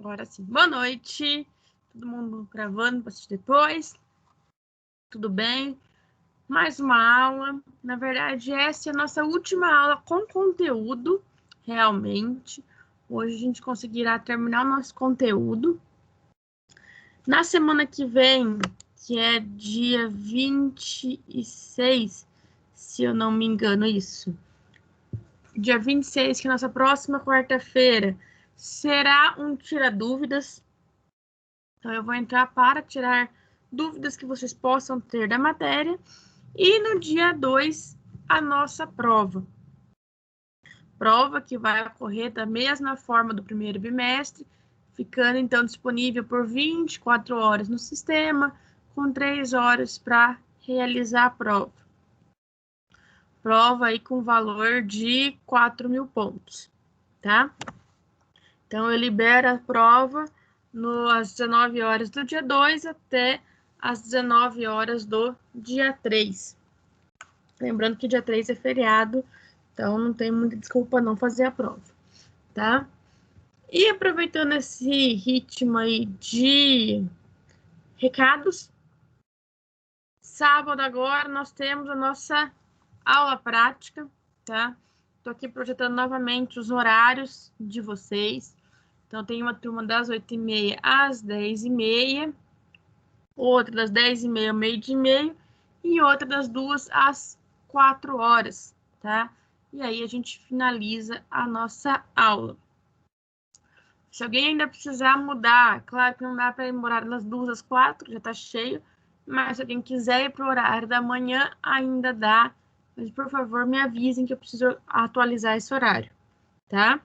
Agora sim. Boa noite. Todo mundo gravando para assistir depois. Tudo bem? Mais uma aula. Na verdade, essa é a nossa última aula com conteúdo, realmente. Hoje a gente conseguirá terminar o nosso conteúdo. Na semana que vem, que é dia 26, se eu não me engano, isso. Dia 26, que é a nossa próxima quarta-feira, será um Tira Dúvidas. Então, eu vou entrar para tirar dúvidas que vocês possam ter da matéria. E no dia 2, a nossa prova. Prova que vai ocorrer da mesma forma do primeiro bimestre, ficando, então, disponível por 24 horas no sistema, com 3 horas para realizar a prova. Prova aí com valor de 4.000 pontos, tá? Então, eu libero a prova às 19 horas do dia 2 até às 19 horas do dia 3. Lembrando que dia 3 é feriado, então não tem muita desculpa não fazer a prova, tá? E aproveitando esse ritmo aí de recados, sábado agora nós temos a nossa aula prática, tá? Tô aqui projetando novamente os horários de vocês. Então, tem uma turma das 8h30 às 10h30, outra das 10h30 ao meio-dia e meio, e outra das 2 às 4 horas, tá? E aí, a gente finaliza a nossa aula. Se alguém ainda precisar mudar, claro que não dá para ir no horário das 2 às 4, já tá cheio, mas se alguém quiser ir para o horário da manhã, ainda dá. Mas, por favor, me avisem que eu preciso atualizar esse horário, tá?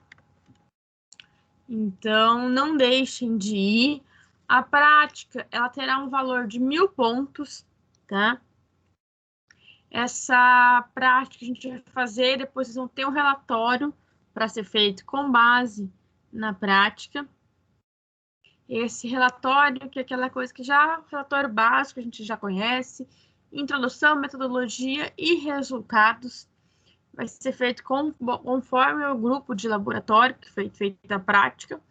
Então, não deixem de ir. A prática, ela terá um valor de 1.000 pontos, tá? Essa prática a gente vai fazer, depois vocês vão ter um relatório para ser feito com base na prática. Esse relatório, que é aquela coisa que relatório básico, a gente já conhece, introdução, metodologia e resultados. Vai ser feito conforme o grupo de laboratório que foi feita a prática.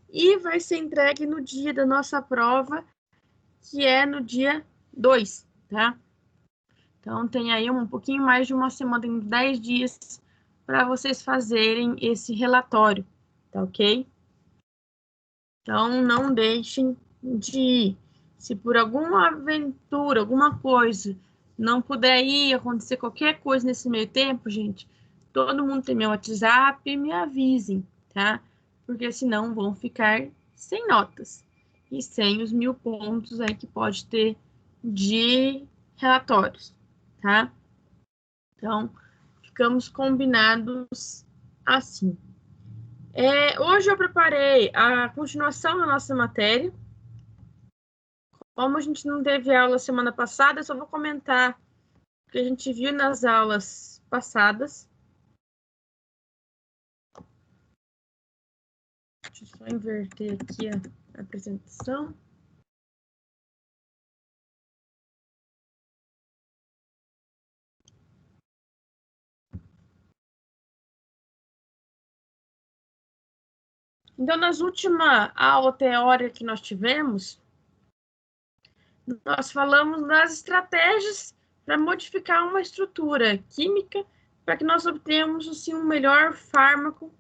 E vai ser entregue no dia da nossa prova, que é no dia 2, tá? Então, tem aí um pouquinho mais de uma semana, tem 10 dias para vocês fazerem esse relatório, tá ok? Então, não deixem de ir. Se por alguma aventura, alguma coisa, não puder ir, acontecer qualquer coisa nesse meio tempo, gente, todo mundo tem meu WhatsApp, me avisem, tá? Porque senão vão ficar sem notas e sem os 1.000 pontos aí que pode ter de relatórios, tá? Então, ficamos combinados assim. Hoje eu preparei a continuação da nossa matéria. Como a gente não teve aula semana passada, eu só vou comentar o que a gente viu nas aulas passadas. Deixa eu só inverter aqui a apresentação. Então, nas últimas aula teórica que nós tivemos, nós falamos das estratégias para modificar uma estrutura química para que nós obtenhamos assim, um melhor fármaco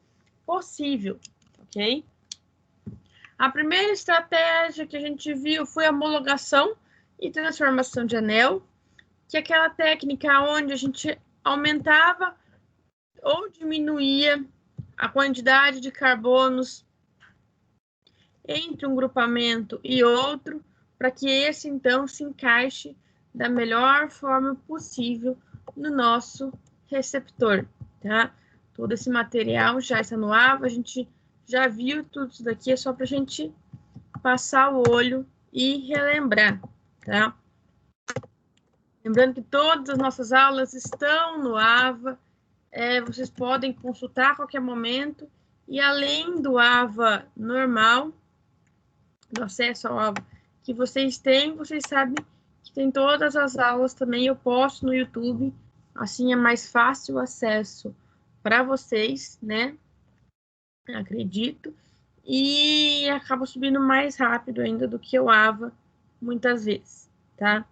possível, ok? A primeira estratégia que a gente viu foi a homologação e transformação de anel, que é aquela técnica onde a gente aumentava ou diminuía a quantidade de carbonos entre um grupamento e outro, para que esse, então, se encaixe da melhor forma possível no nosso receptor, tá? Todo esse material já está no AVA, a gente já viu tudo isso daqui, é só para a gente passar o olho e relembrar, tá? Lembrando que todas as nossas aulas estão no AVA, vocês podem consultar a qualquer momento, e além do AVA normal, do acesso ao AVA que vocês têm, vocês sabem que tem todas as aulas também, eu posto no YouTube, assim é mais fácil o acesso para vocês, né? Acredito. e acaba subindo mais rápido ainda do que o AVA, muitas vezes, tá?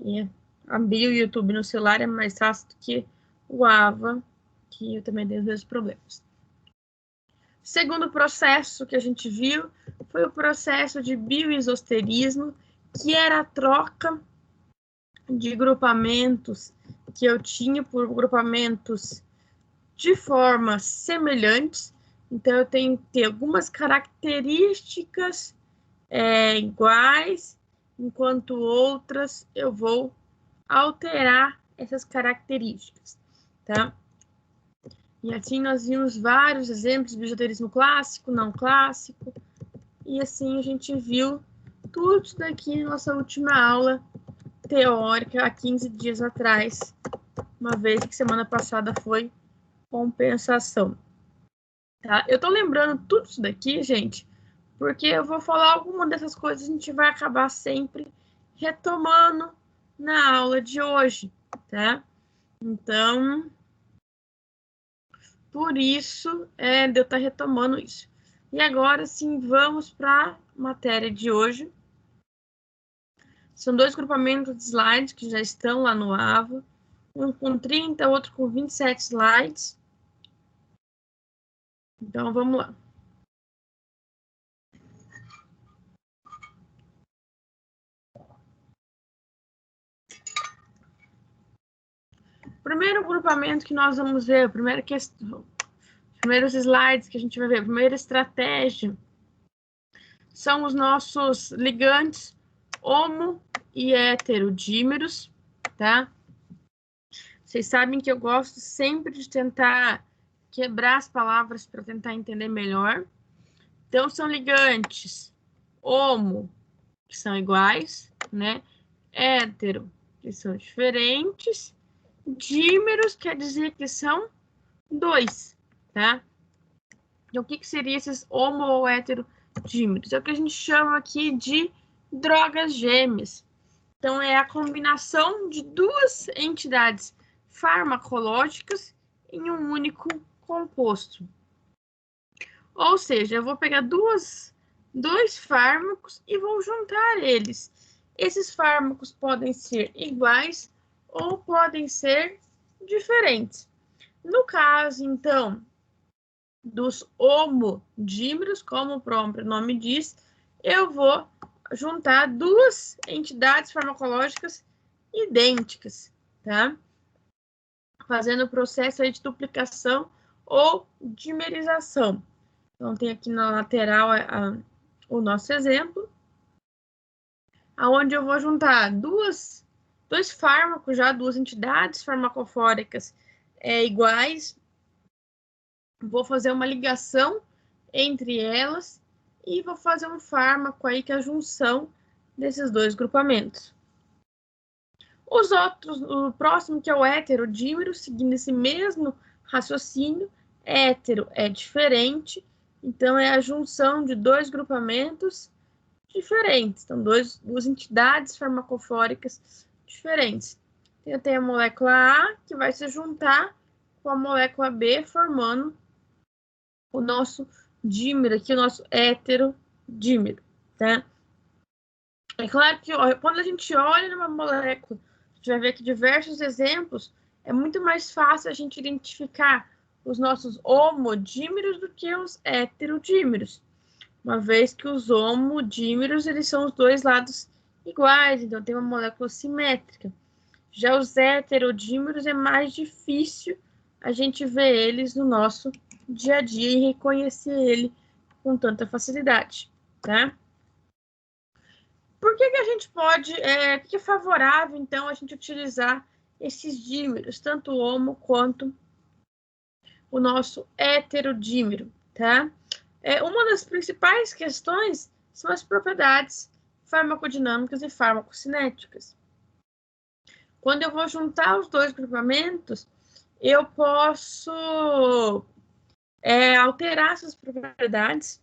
E abrir o YouTube no celular é mais fácil do que o AVA, que eu também tenho os mesmos problemas. Segundo processo que a gente viu foi o processo de bioisosterismo, que era a troca de grupamentos que eu tinha por grupamentos de formas semelhantes. Então, eu tenho que ter algumas características iguais, enquanto outras eu vou alterar essas características, tá? E assim nós vimos vários exemplos de bijuterismo clássico, não clássico, e assim a gente viu tudo isso daqui na nossa última aula teórica, há 15 dias atrás, uma vez que semana passada foi compensação. Tá? Eu tô lembrando tudo isso daqui, gente, porque eu vou falar alguma dessas coisas, a gente vai acabar sempre retomando na aula de hoje, tá? Então, por isso, de eu estar retomando isso. E agora, sim, vamos para a matéria de hoje. São dois grupamentos de slides que já estão lá no AVA, um com 30, outro com 27 slides. Então, vamos lá. O primeiro grupamento que nós vamos ver, a primeira questão, os primeiros slides que a gente vai ver, a primeira estratégia, são os nossos ligantes homo e heterodímeros, tá? Vocês sabem que eu gosto sempre de tentar quebrar as palavras para tentar entender melhor. Então, são ligantes homo, que são iguais, né? Hétero, que são diferentes. Dímeros quer dizer que são dois, tá? Então, o que seria esses homo ou heterodímeros? É o que a gente chama aqui de drogas gêmeas. Então, é a combinação de duas entidades farmacológicas em um único composto. Ou seja, eu vou pegar dois fármacos e vou juntar eles. Esses fármacos podem ser iguais ou podem ser diferentes. No caso, então, dos homodímeros, como o próprio nome diz, eu vou juntar duas entidades farmacológicas idênticas, tá? Fazendo o processo aí de duplicação ou dimerização. Então, tem aqui na lateral o nosso exemplo, aonde eu vou juntar dois fármacos, já duas entidades farmacofóricas iguais, vou fazer uma ligação entre elas e vou fazer um fármaco aí que é a junção desses dois grupamentos. Os outros, o próximo que é o heterodímero, seguindo esse mesmo raciocínio, hétero é diferente, então é a junção de dois grupamentos diferentes, então duas entidades farmacofóricas diferentes. Eu tenho a molécula A, que vai se juntar com a molécula B, formando o nosso dímero aqui, o nosso heterodímero, tá? É claro que quando a gente olha numa molécula, a gente vai ver que diversos exemplos, é muito mais fácil a gente identificar os nossos homodímeros do que os heterodímeros, uma vez que os homodímeros, eles são os dois lados iguais, então tem uma molécula simétrica. Já os heterodímeros é mais difícil a gente ver eles no nosso dia a dia e reconhecer ele com tanta facilidade, tá? Por que a gente pode, que é favorável, então, a gente utilizar esses dímeros, tanto o homo quanto o nosso heterodímero, tá? Uma das principais questões são as propriedades farmacodinâmicas e farmacocinéticas. Quando eu vou juntar os dois grupamentos, eu posso alterar essas propriedades,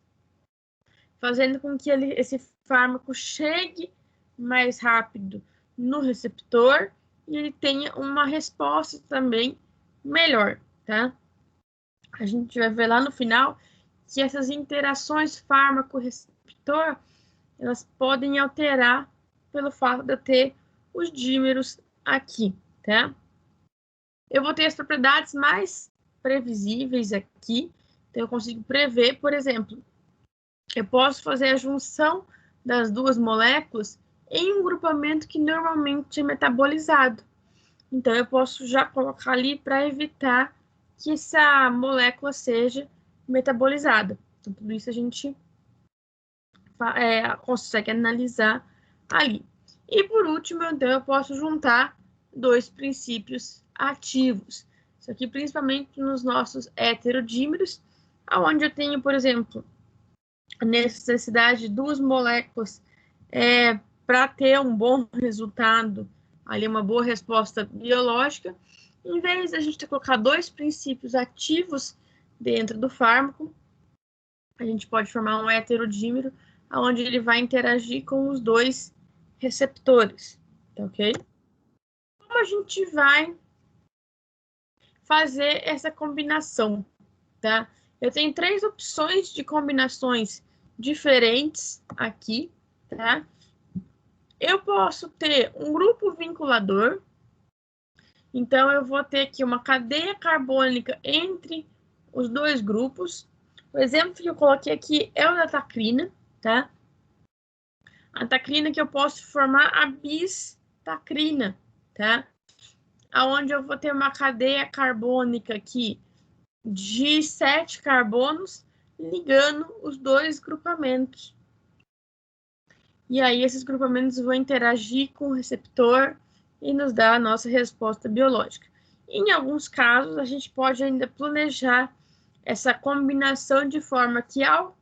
fazendo com que esse fármaco chegue mais rápido no receptor e ele tenha uma resposta também melhor, tá? A gente vai ver lá no final que essas interações fármaco-receptor, elas podem alterar pelo fato de eu ter os dímeros aqui, tá? Eu vou ter as propriedades mais previsíveis aqui, então eu consigo prever, por exemplo, eu posso fazer a junção das duas moléculas em um grupamento que normalmente é metabolizado. Então, eu posso já colocar ali para evitar que essa molécula seja metabolizada. Então, tudo isso a gente consegue analisar ali. E, por último, então, eu posso juntar dois princípios ativos. Isso aqui, principalmente nos nossos heterodímeros, onde eu tenho, por exemplo, a necessidade de duas moléculas para ter um bom resultado, ali uma boa resposta biológica, em vez de a gente colocar dois princípios ativos dentro do fármaco, a gente pode formar um heterodímero, onde ele vai interagir com os dois receptores, tá ok? Como a gente vai fazer essa combinação, tá? Eu tenho 3 opções de combinações diferentes aqui, tá? Eu posso ter um grupo vinculador, então eu vou ter aqui uma cadeia carbônica entre os dois grupos. O exemplo que eu coloquei aqui é o da tacrina, tá? A tacrina que eu posso formar a bistacrina, tá? Aonde eu vou ter uma cadeia carbônica aqui de 7 carbonos ligando os dois grupamentos. E aí esses grupamentos vão interagir com o receptor e nos dar a nossa resposta biológica. Em alguns casos, a gente pode ainda planejar essa combinação de forma que o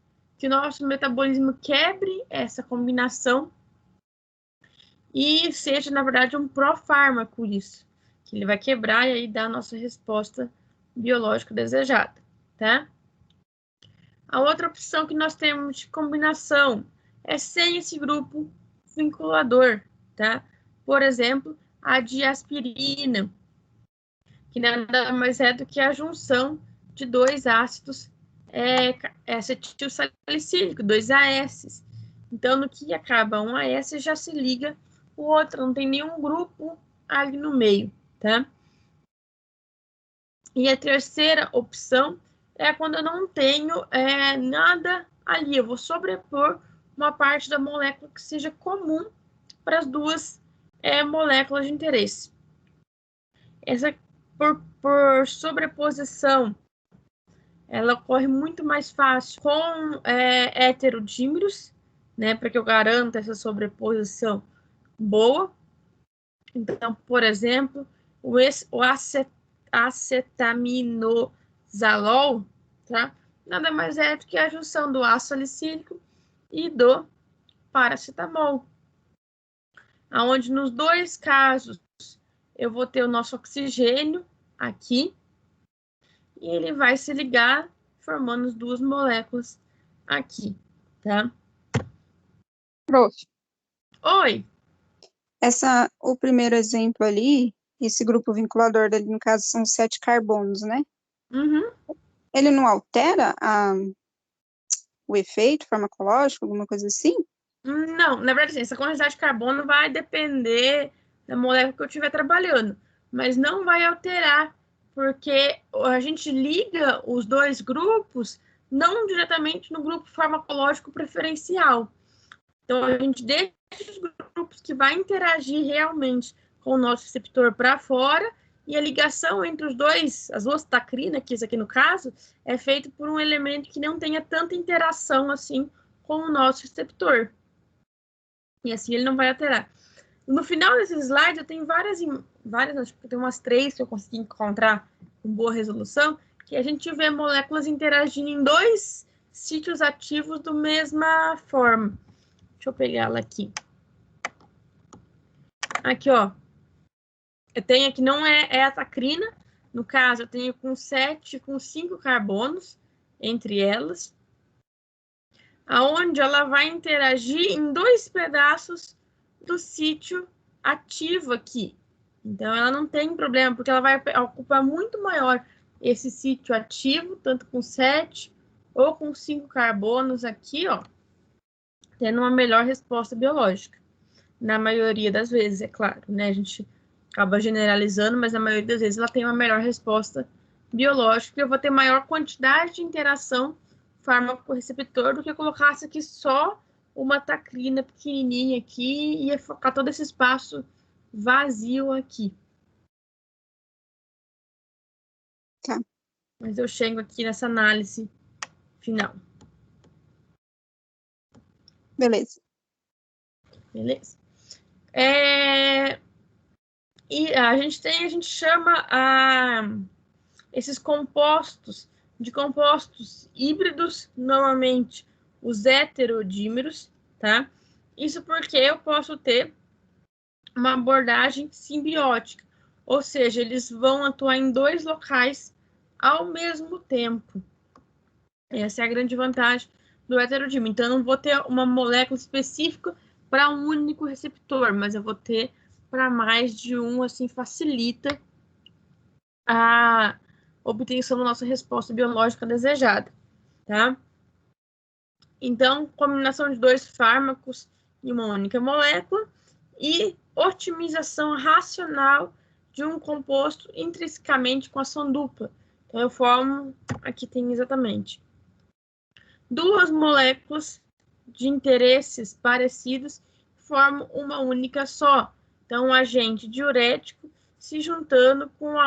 nosso metabolismo quebre essa combinação e seja, na verdade, um profármaco isso, que ele vai quebrar e aí dar a nossa resposta biológica desejada, tá? A outra opção que nós temos de combinação é sem esse grupo vinculador, tá? Por exemplo, a diaspirina, que nada mais é do que a junção de dois ácidos acetil salicílico, 2 AS. Então, no que acaba um AS, já se liga o outro, não tem nenhum grupo ali no meio, tá? E a terceira opção é quando eu não tenho nada ali, eu vou sobrepor uma parte da molécula que seja comum para as duas moléculas de interesse. Essa, por sobreposição, ela ocorre muito mais fácil com heterodímeros, né, para que eu garanta essa sobreposição boa. Então, por exemplo, o acetaminozalol, tá? Nada mais é do que a junção do ácido salicílico e do paracetamol. Onde nos dois casos eu vou ter o nosso oxigênio aqui e ele vai se ligar formando as duas moléculas aqui, tá? Prof. Oi. O primeiro exemplo ali, esse grupo vinculador dele, no caso, são 7 carbonos, né? Uhum. Ele não altera o efeito farmacológico, alguma coisa assim? Não, na verdade, essa quantidade de carbono vai depender da molécula que eu estiver trabalhando, mas não vai alterar, porque a gente liga os dois grupos não diretamente no grupo farmacológico preferencial. Então, a gente deixa os grupos que vai interagir realmente com o nosso receptor para fora, e a ligação entre os dois, as duas tacrinas, que isso aqui no caso, é feito por um elemento que não tenha tanta interação assim com o nosso receptor. E assim ele não vai alterar. No final desse slide, eu tenho várias, acho que tem umas 3 que eu consegui encontrar com boa resolução, que a gente vê moléculas interagindo em 2 sítios ativos da mesma forma. Deixa eu pegar ela aqui. Aqui, ó. Eu tenho aqui, não é a tacrina. No caso, eu tenho com 5 carbonos entre elas. Aonde ela vai interagir em 2 pedaços do sítio ativo aqui. Então, ela não tem problema, porque ela vai ocupar muito maior esse sítio ativo, tanto com 7 ou com 5 carbonos aqui, ó, tendo uma melhor resposta biológica. Na maioria das vezes, é claro, né? A gente acaba generalizando, mas na maioria das vezes ela tem uma melhor resposta biológica. Eu vou ter maior quantidade de interação fármaco-receptor do que eu colocasse aqui só uma tacrina pequenininha aqui e ia focar todo esse espaço vazio aqui. Tá. Mas eu chego aqui nessa análise final. Beleza. Beleza? E a gente chama esses compostos de compostos híbridos, normalmente os heterodímeros, tá? Isso porque eu posso ter uma abordagem simbiótica, ou seja, eles vão atuar em 2 locais ao mesmo tempo. Essa é a grande vantagem do heterodímero. Então, eu não vou ter uma molécula específica para um único receptor, mas eu vou ter para mais de um, assim, facilita a obtenção da nossa resposta biológica desejada, tá? Então, combinação de 2 fármacos em uma única molécula e otimização racional de um composto intrinsecamente com ação dupla. Então, eu formo, aqui tem exatamente 2 moléculas de interesses parecidos formam uma única só. Então, um agente diurético se juntando com um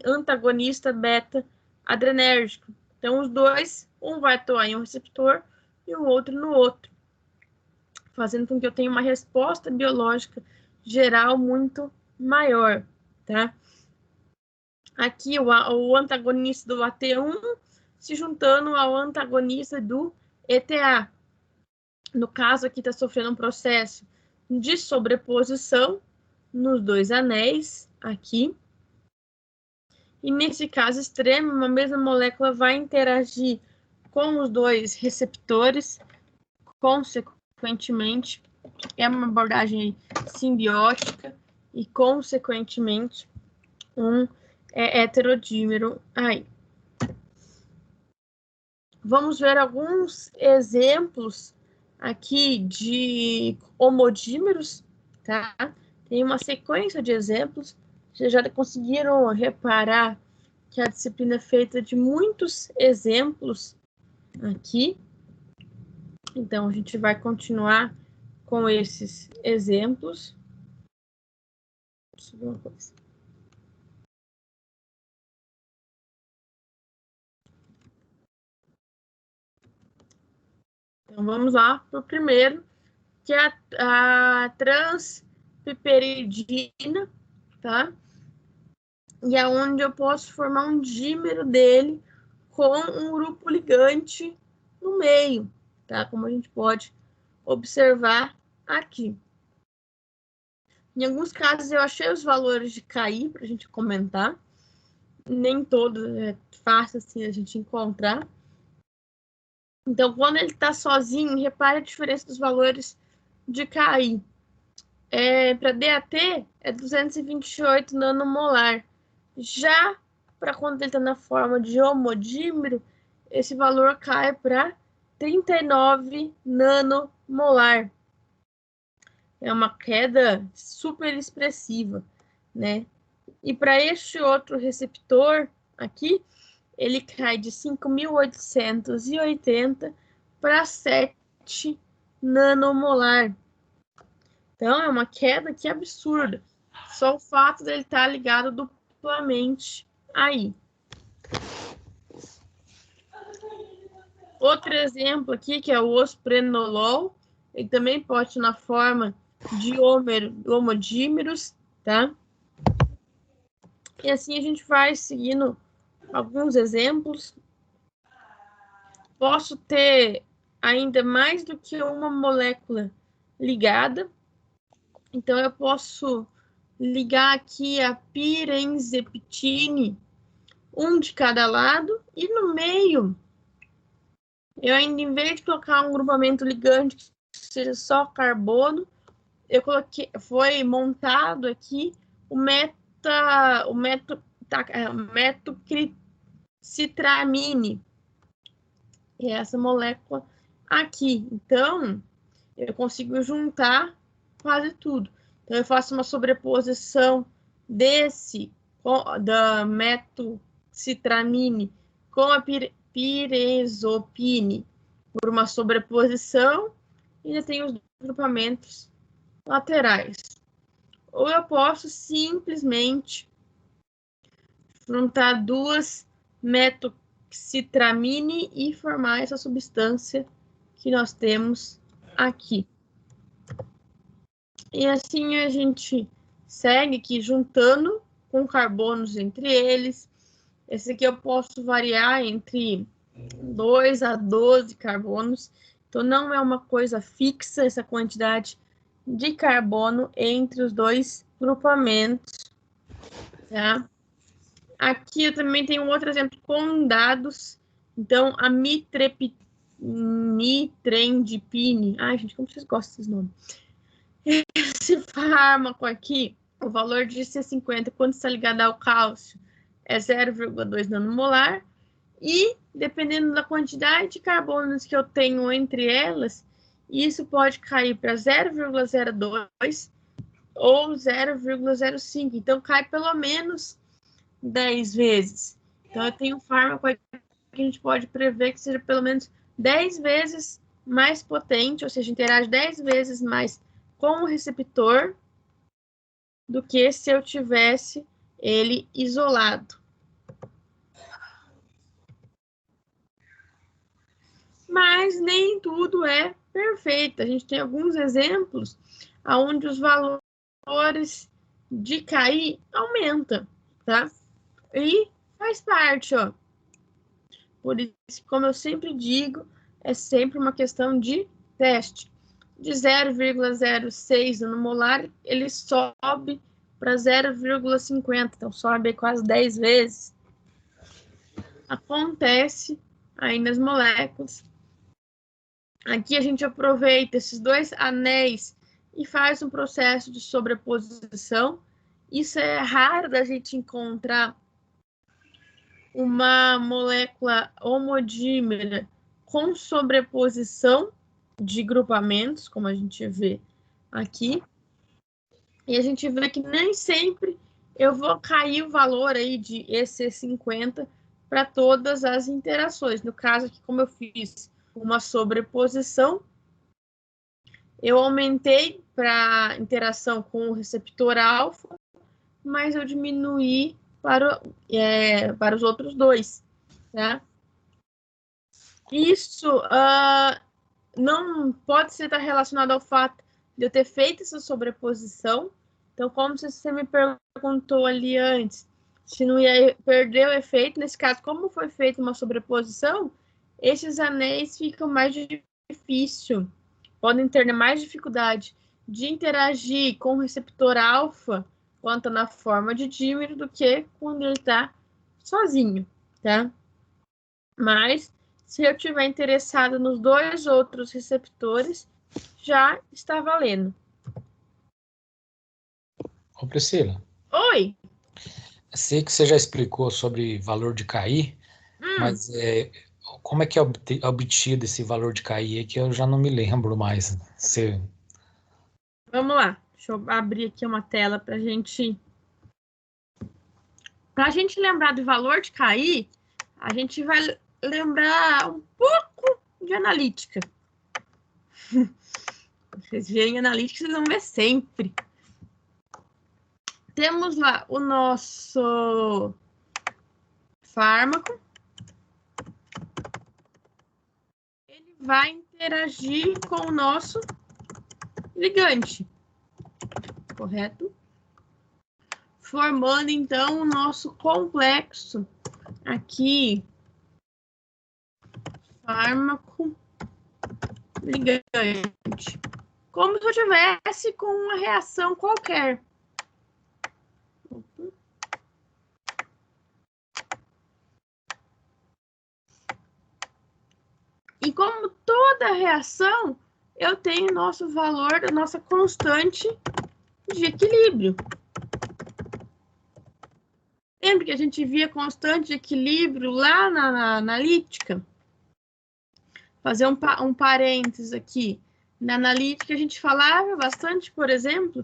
antagonista beta-adrenérgico. Então, os dois, um vai atuar em um receptor e o outro no outro, fazendo com que eu tenha uma resposta biológica geral muito maior, tá? Aqui, o antagonista do AT1 se juntando ao antagonista do ETA. No caso, aqui está sofrendo um processo de sobreposição nos 2 anéis, aqui. E nesse caso extremo, uma mesma molécula vai interagir com os 2 receptores, consequentemente, é uma abordagem simbiótica e, consequentemente, um heterodímero aí. Vamos ver alguns exemplos aqui de homodímeros, tá? Tem uma sequência de exemplos. Vocês já conseguiram reparar que a disciplina é feita de muitos exemplos aqui. Então, a gente vai continuar com esses exemplos. Deixa eu ver uma coisa. Então, vamos lá para o primeiro, que é a transpiperidina, tá? E é onde eu posso formar um dímero dele com um grupo ligante no meio, tá? Como a gente pode observar aqui. Em alguns casos, eu achei os valores de KI para a gente comentar. Nem todos é fácil assim a gente encontrar. Então, quando ele está sozinho, repare a diferença dos valores de KI. Para DAT, é 228 nanomolar. Já para quando ele está na forma de homodímero, esse valor cai para 39 nanomolar. É uma queda super expressiva, né? E para este outro receptor aqui, ele cai de 5.880 para 7 nanomolar. Então, é uma queda que absurda. Só o fato dele estar ligado duplamente aí. Outro exemplo aqui, que é o osprenolol, ele também pode estar na forma de homodímeros, tá? E assim a gente vai seguindo alguns exemplos. Posso ter ainda mais do que uma molécula ligada. Então, eu posso ligar aqui a pirenzeptine, um de cada lado, e no meio, eu ainda, em vez de colocar um grupamento ligante que seja só carbono, eu coloquei, foi montado aqui o metoxicitramine. é essa molécula aqui. Então, eu consigo juntar quase tudo. Então, eu faço uma sobreposição da metocitramine com a pirezopine por uma sobreposição e ainda tem os grupamentos laterais. Ou eu posso simplesmente juntar duas metocitramine e formar essa substância que nós temos aqui. E assim a gente segue aqui juntando com carbonos entre eles. Esse aqui eu posso variar entre 2 a 12 carbonos. Então, não é uma coisa fixa essa quantidade de carbono entre os dois grupamentos. Tá? Aqui eu também tenho um outro exemplo com dados. Então, a mitrendipine. Ai, gente, como vocês gostam desses nomes? Esse fármaco aqui, o valor de C50, quando está ligado ao cálcio, é 0,2 nanomolar. E, dependendo da quantidade de carbonos que eu tenho entre elas, isso pode cair para 0,02 ou 0,05. Então, cai pelo menos 10 vezes. Então, eu tenho um fármaco aqui que a gente pode prever que seja pelo menos 10 vezes mais potente, ou seja, interage 10 vezes mais com o receptor do que se eu tivesse ele isolado. Mas nem tudo é perfeito. A gente tem alguns exemplos onde os valores de KI aumentam, tá? E faz parte, ó. Por isso, como eu sempre digo, é sempre uma questão de teste. De 0,06 nanomolar, ele sobe para 0,50, então sobe quase 10 vezes. Acontece aí nas moléculas. Aqui a gente aproveita esses dois anéis e faz um processo de sobreposição. Isso é raro da gente encontrar uma molécula homodímera com sobreposição de grupamentos, como a gente vê aqui. E a gente vê que nem sempre eu vou cair o valor aí de EC50 para todas as interações. No caso aqui, como eu fiz uma sobreposição, eu aumentei para interação com o receptor alfa, mas eu diminuí para os outros dois, tá? Isso não pode estar relacionado ao fato de eu ter feito essa sobreposição. Então, como você me perguntou ali antes, se não ia perder o efeito, nesse caso, como foi feita uma sobreposição, esses anéis ficam mais difícil, podem ter mais dificuldade de interagir com o receptor alfa quando na forma de dímero do que quando ele está sozinho, tá? Mas, se eu tiver interessado nos dois outros receptores, já está valendo. Ô, Priscila. Oi! Sei que você já explicou sobre valor de KI, mas como é que é obtido esse valor de KI aí que eu já não me lembro mais. Vamos lá. Deixa eu abrir aqui uma tela para a gente lembrar do valor de KI, a gente vai lembrar um pouco de analítica. Vocês veem analítica, vocês vão ver sempre. Temos lá o nosso fármaco. Ele vai interagir com o nosso ligante, correto? Formando, então, o nosso complexo aqui, fármaco ligante. Como se eu tivesse com uma reação qualquer. E como toda reação, eu tenho nosso valor, a nossa constante de equilíbrio. Lembra que a gente via constante de equilíbrio lá na analítica? fazer um parênteses aqui. Na analítica, a gente falava bastante, por exemplo,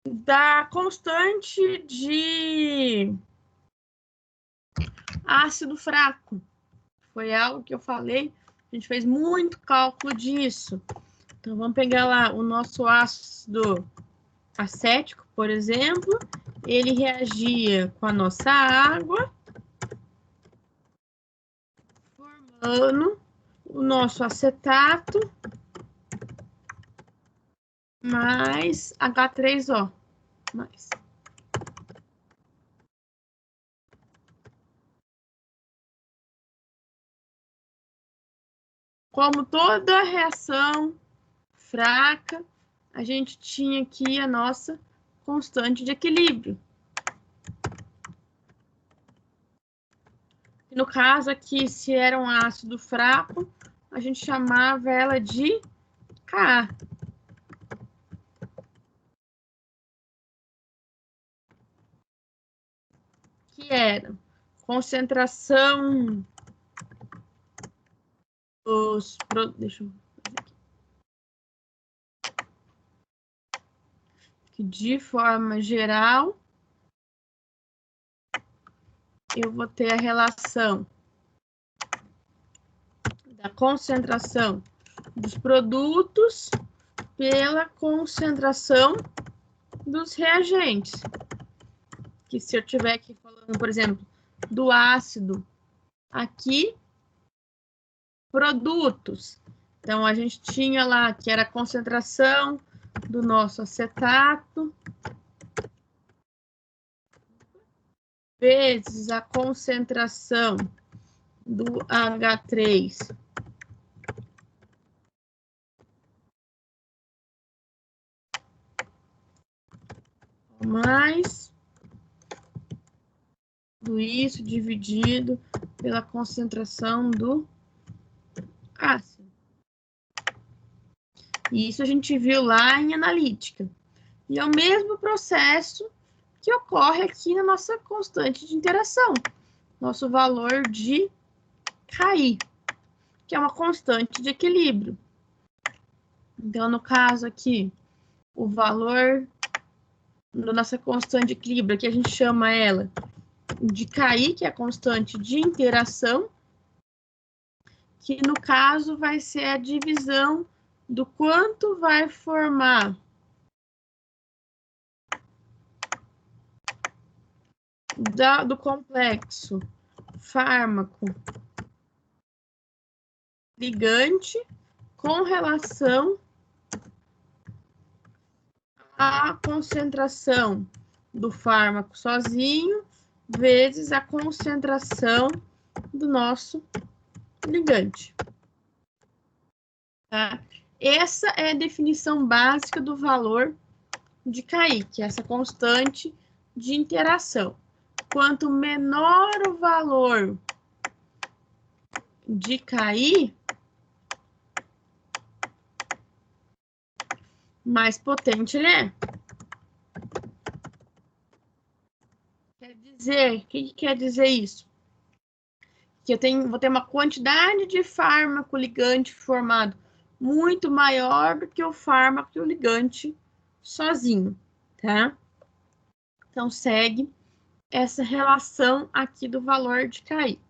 da constante de ácido fraco. Foi algo que eu falei, a gente fez muito cálculo disso. Então, vamos pegar lá o nosso ácido acético, por exemplo, ele reagia com a nossa água, formando o nosso acetato mais H3O. Mais. Como toda reação fraca, a gente tinha aqui a nossa constante de equilíbrio. No caso aqui, se era um ácido fraco, a gente chamava ela de Ka. Que era concentração dos... Deixa eu fazer aqui. De forma geral, eu vou ter a relação da concentração dos produtos pela concentração dos reagentes. Que se eu estiver aqui falando, por exemplo, do ácido, aqui, produtos. Então, a gente tinha lá que era a concentração do nosso acetato vezes a concentração do H3 mais tudo isso dividido pela concentração do ácido. E isso a gente viu lá em analítica. E é o mesmo processo que ocorre aqui na nossa constante de interação, nosso valor de Ki, que é uma constante de equilíbrio. Então, no caso aqui, o valor da nossa constante de equilíbrio, que a gente chama ela de Ki, que é a constante de interação, que no caso vai ser a divisão do quanto vai formar do complexo fármaco ligante com relação à concentração do fármaco sozinho vezes a concentração do nosso ligante. Tá? Essa é a definição básica do valor de Ki, que é essa constante de interação. Quanto menor o valor de Ki, mais potente ele é. Quer dizer, o que quer dizer isso? Que eu vou ter uma quantidade de fármaco ligante formado muito maior do que o fármaco ligante sozinho, tá? Então, segue essa relação aqui do valor de Ki.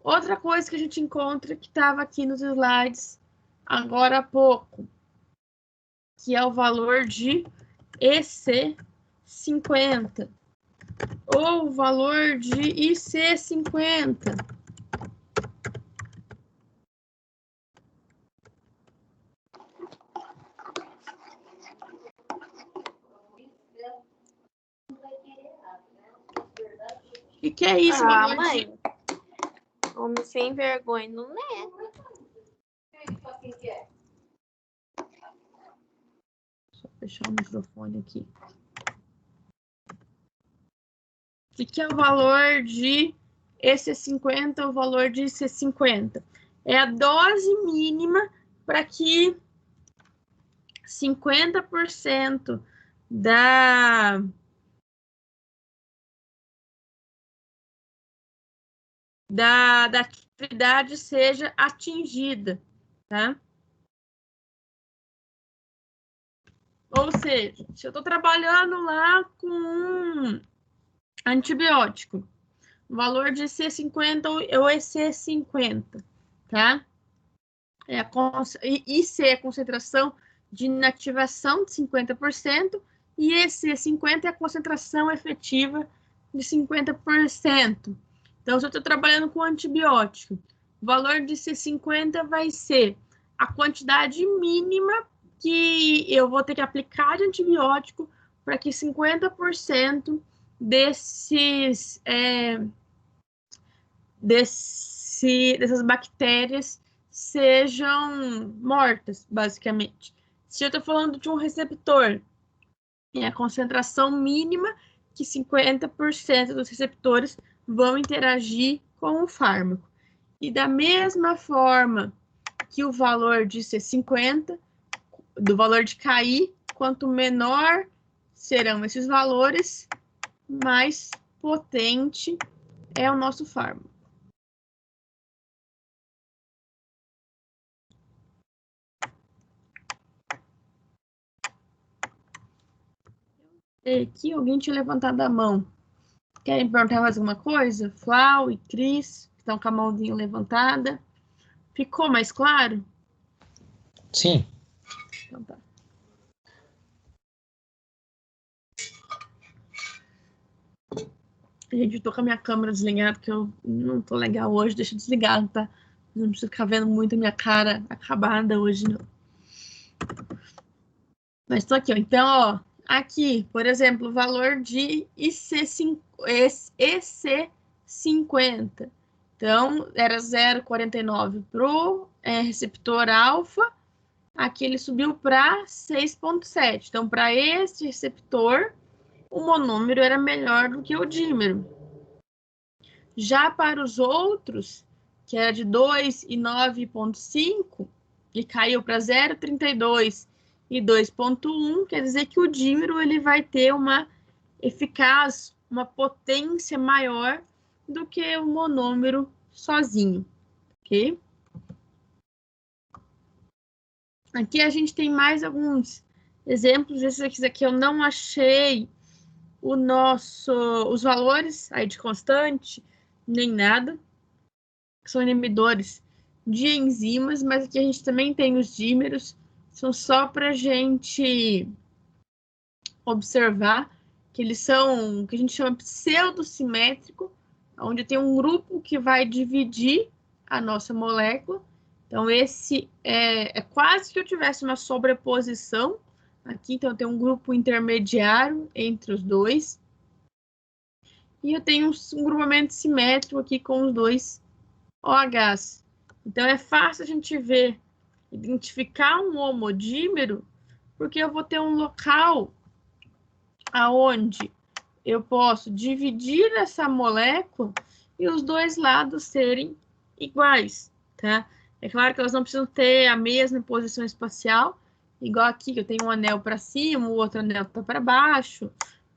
Outra coisa que a gente encontra que estava aqui nos slides agora há pouco, que é o valor de EC50 ou o valor de IC50. O que é isso, mãe? Homem sem vergonha não é. Só fechar o microfone aqui. O que é o valor de EC50 ou o valor de IC50? É a dose mínima para que 50% da atividade seja atingida, tá? Ou seja, se eu estou trabalhando lá com um antibiótico, o valor de EC50 ou EC50, tá? IC é a concentração de inativação de 50% e EC50 é a concentração efetiva de 50%. Então, se eu estou trabalhando com antibiótico, o valor de C50 vai ser a quantidade mínima que eu vou ter que aplicar de antibiótico para que 50% dessas bactérias sejam mortas, basicamente. Se eu estou falando de um receptor, é a concentração mínima que 50% dos receptores vão interagir com o fármaco. E da mesma forma que o valor de C50, do valor de KI, quanto menor serão esses valores, mais potente é o nosso fármaco. Aqui alguém tinha levantado a mão. Querem perguntar mais alguma coisa? Flau e Cris, que estão com a mãozinha levantada. Ficou mais claro? Sim. Então tá. Gente, eu tô com a minha câmera desligada, porque eu não tô legal hoje. Deixa desligado, tá? Não precisa ficar vendo muito a minha cara acabada hoje, não. Mas tô aqui, ó. Então, ó. Aqui, por exemplo, o valor de EC50. Então, era 0,49 para o receptor alfa. Aqui ele subiu para 6,7. Então, para esse receptor, o monômero era melhor do que o dímero. Já para os outros, que era de 2 e 9,5, e caiu para 0,32 e 2,1, quer dizer que o dímero ele vai ter uma eficácia, uma potência maior do que o monômero sozinho, ok? Aqui a gente tem mais alguns exemplos. Esses aqui eu não achei os valores aí de constante, nem nada, que são inibidores de enzimas, mas aqui a gente também tem os dímeros, são só para a gente observar que eles são o que a gente chama pseudosimétrico, onde tem um grupo que vai dividir a nossa molécula. Então, esse é quase que eu tivesse uma sobreposição aqui. Então, eu tenho um grupo intermediário entre os dois. E eu tenho um grupamento simétrico aqui com os dois OHs. Então, é fácil a gente ver, identificar um homodímero, porque eu vou ter um local aonde eu posso dividir essa molécula e os dois lados serem iguais, tá? É claro que elas não precisam ter a mesma posição espacial, igual aqui, que eu tenho um anel para cima, o outro anel está para baixo,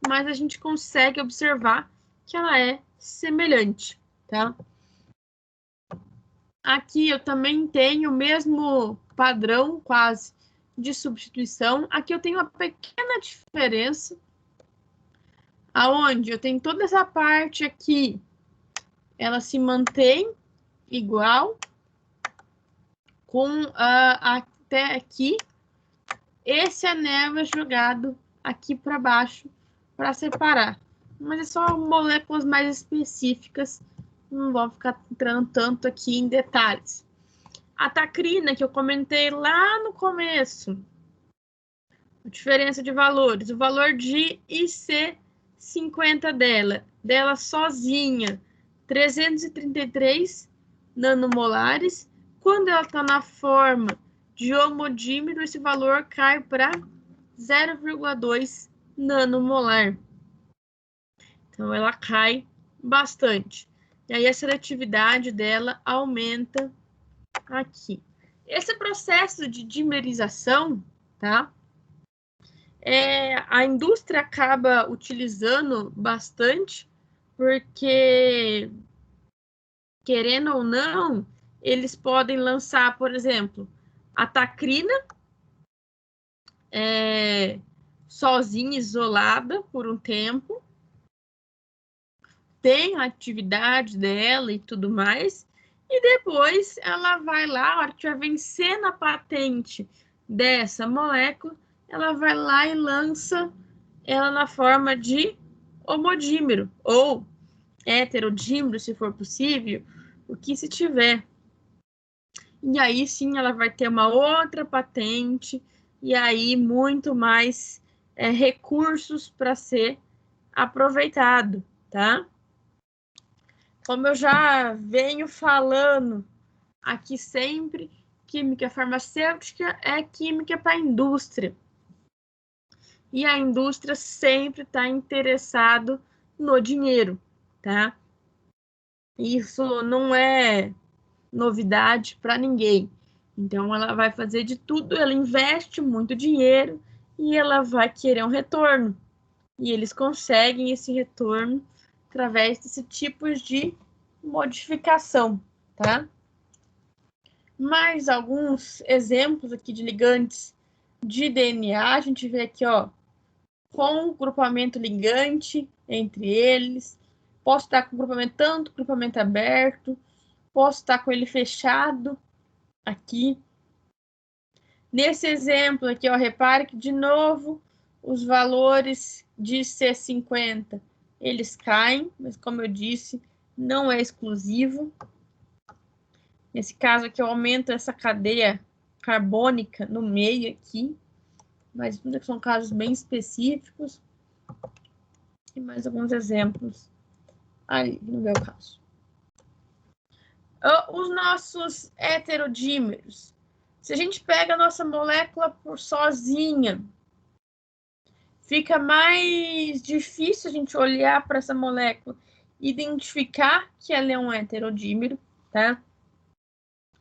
mas a gente consegue observar que ela é semelhante, tá? Aqui eu também tenho o mesmo padrão, quase, de substituição. Aqui eu tenho uma pequena diferença, aonde eu tenho toda essa parte aqui, ela se mantém igual, com até aqui, esse anel é jogado aqui para baixo para separar. Mas é só moléculas mais específicas, não vou ficar entrando tanto aqui em detalhes. A tacrina, que eu comentei lá no começo, a diferença de valores, o valor de IC50 dela sozinha, 333 nanomolares. Quando ela está na forma de homodímero, esse valor cai para 0,2 nanomolar. Então, ela cai bastante. E aí, a seletividade dela aumenta aqui. Esse processo de dimerização, tá? A indústria acaba utilizando bastante, porque querendo ou não, eles podem lançar, por exemplo, a tacrina sozinha, isolada por um tempo, tem a atividade dela e tudo mais, e depois ela vai lá, a hora que estiver vencendo a patente dessa molécula, ela vai lá e lança ela na forma de homodímero, ou heterodímero, se for possível, o que se tiver. E aí sim ela vai ter uma outra patente, e aí muito mais recursos para ser aproveitado, tá? Como eu já venho falando aqui sempre, química farmacêutica é química para a indústria. E a indústria sempre está interessado no dinheiro, tá? Isso não é novidade para ninguém. Então, ela vai fazer de tudo, ela investe muito dinheiro e ela vai querer um retorno. E eles conseguem esse retorno através desse tipo de modificação, tá? Mais alguns exemplos aqui de ligantes de DNA, a gente vê aqui, ó, com grupamento ligante entre eles, posso estar com grupamento tanto, grupamento aberto, posso estar com ele fechado aqui. Nesse exemplo aqui, ó, repare que, de novo, os valores de C50, eles caem, mas como eu disse, não é exclusivo. Nesse caso aqui, eu aumento essa cadeia carbônica no meio aqui, mas são casos bem específicos. E mais alguns exemplos ali no meu caso. Os nossos heterodímeros. Se a gente pega a nossa molécula por sozinha, fica mais difícil a gente olhar para essa molécula e identificar que ela é um heterodímero, tá?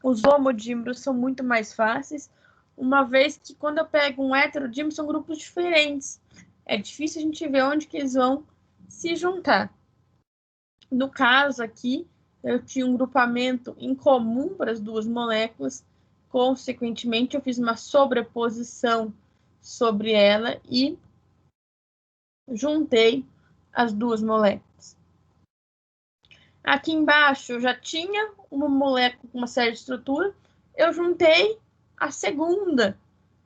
Os homodímeros são muito mais fáceis, uma vez que quando eu pego um heterodímero são grupos diferentes. É difícil a gente ver onde que eles vão se juntar. No caso aqui, eu tinha um grupamento em comum para as duas moléculas, consequentemente eu fiz uma sobreposição sobre ela e juntei as duas moléculas. Aqui embaixo eu já tinha uma molécula com uma série de estrutura, eu juntei a segunda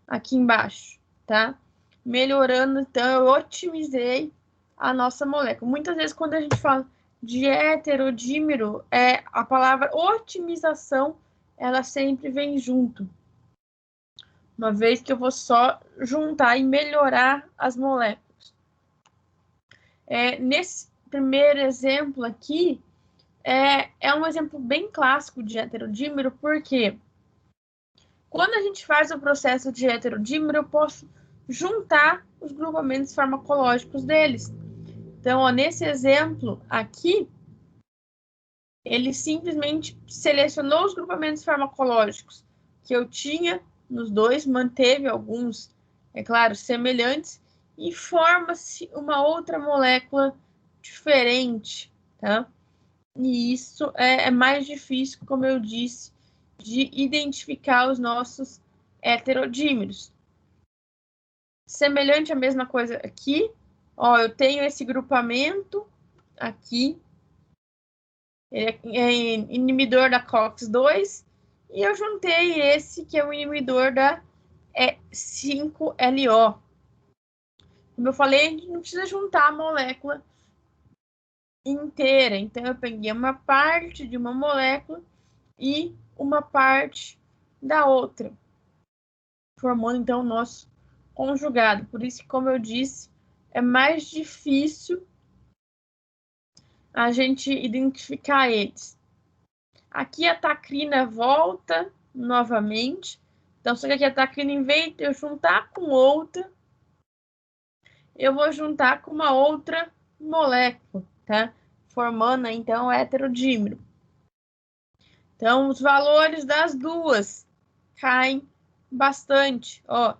aqui embaixo, tá? Melhorando, então eu otimizei a nossa molécula. Muitas vezes quando a gente fala de heterodímero, a palavra otimização, ela sempre vem junto. Uma vez que eu vou só juntar e melhorar as moléculas. Nesse primeiro exemplo aqui, é um exemplo bem clássico de heterodímero, porque quando a gente faz o processo de heterodímero, eu posso juntar os grupamentos farmacológicos deles. Então, ó, nesse exemplo aqui, ele simplesmente selecionou os grupamentos farmacológicos que eu tinha nos dois, manteve alguns, é claro, semelhantes, e forma-se uma outra molécula diferente, tá? E isso é mais difícil, como eu disse, de identificar os nossos heterodímeros. Semelhante à mesma coisa aqui, ó, eu tenho esse grupamento aqui, ele é inibidor da COX-2, e eu juntei esse que é o inibidor da 5-LO. Como eu falei, a gente não precisa juntar a molécula inteira, então eu peguei uma parte de uma molécula e uma parte da outra, formando então o nosso conjugado. Por isso que, como eu disse, é mais difícil a gente identificar eles. Aqui a tacrina volta novamente. Então, só que aqui a tacrina, em vez de eu juntar com outra, eu vou juntar com uma outra molécula, tá? Formando, então, o heterodímero. Então, os valores das duas caem bastante. Ó,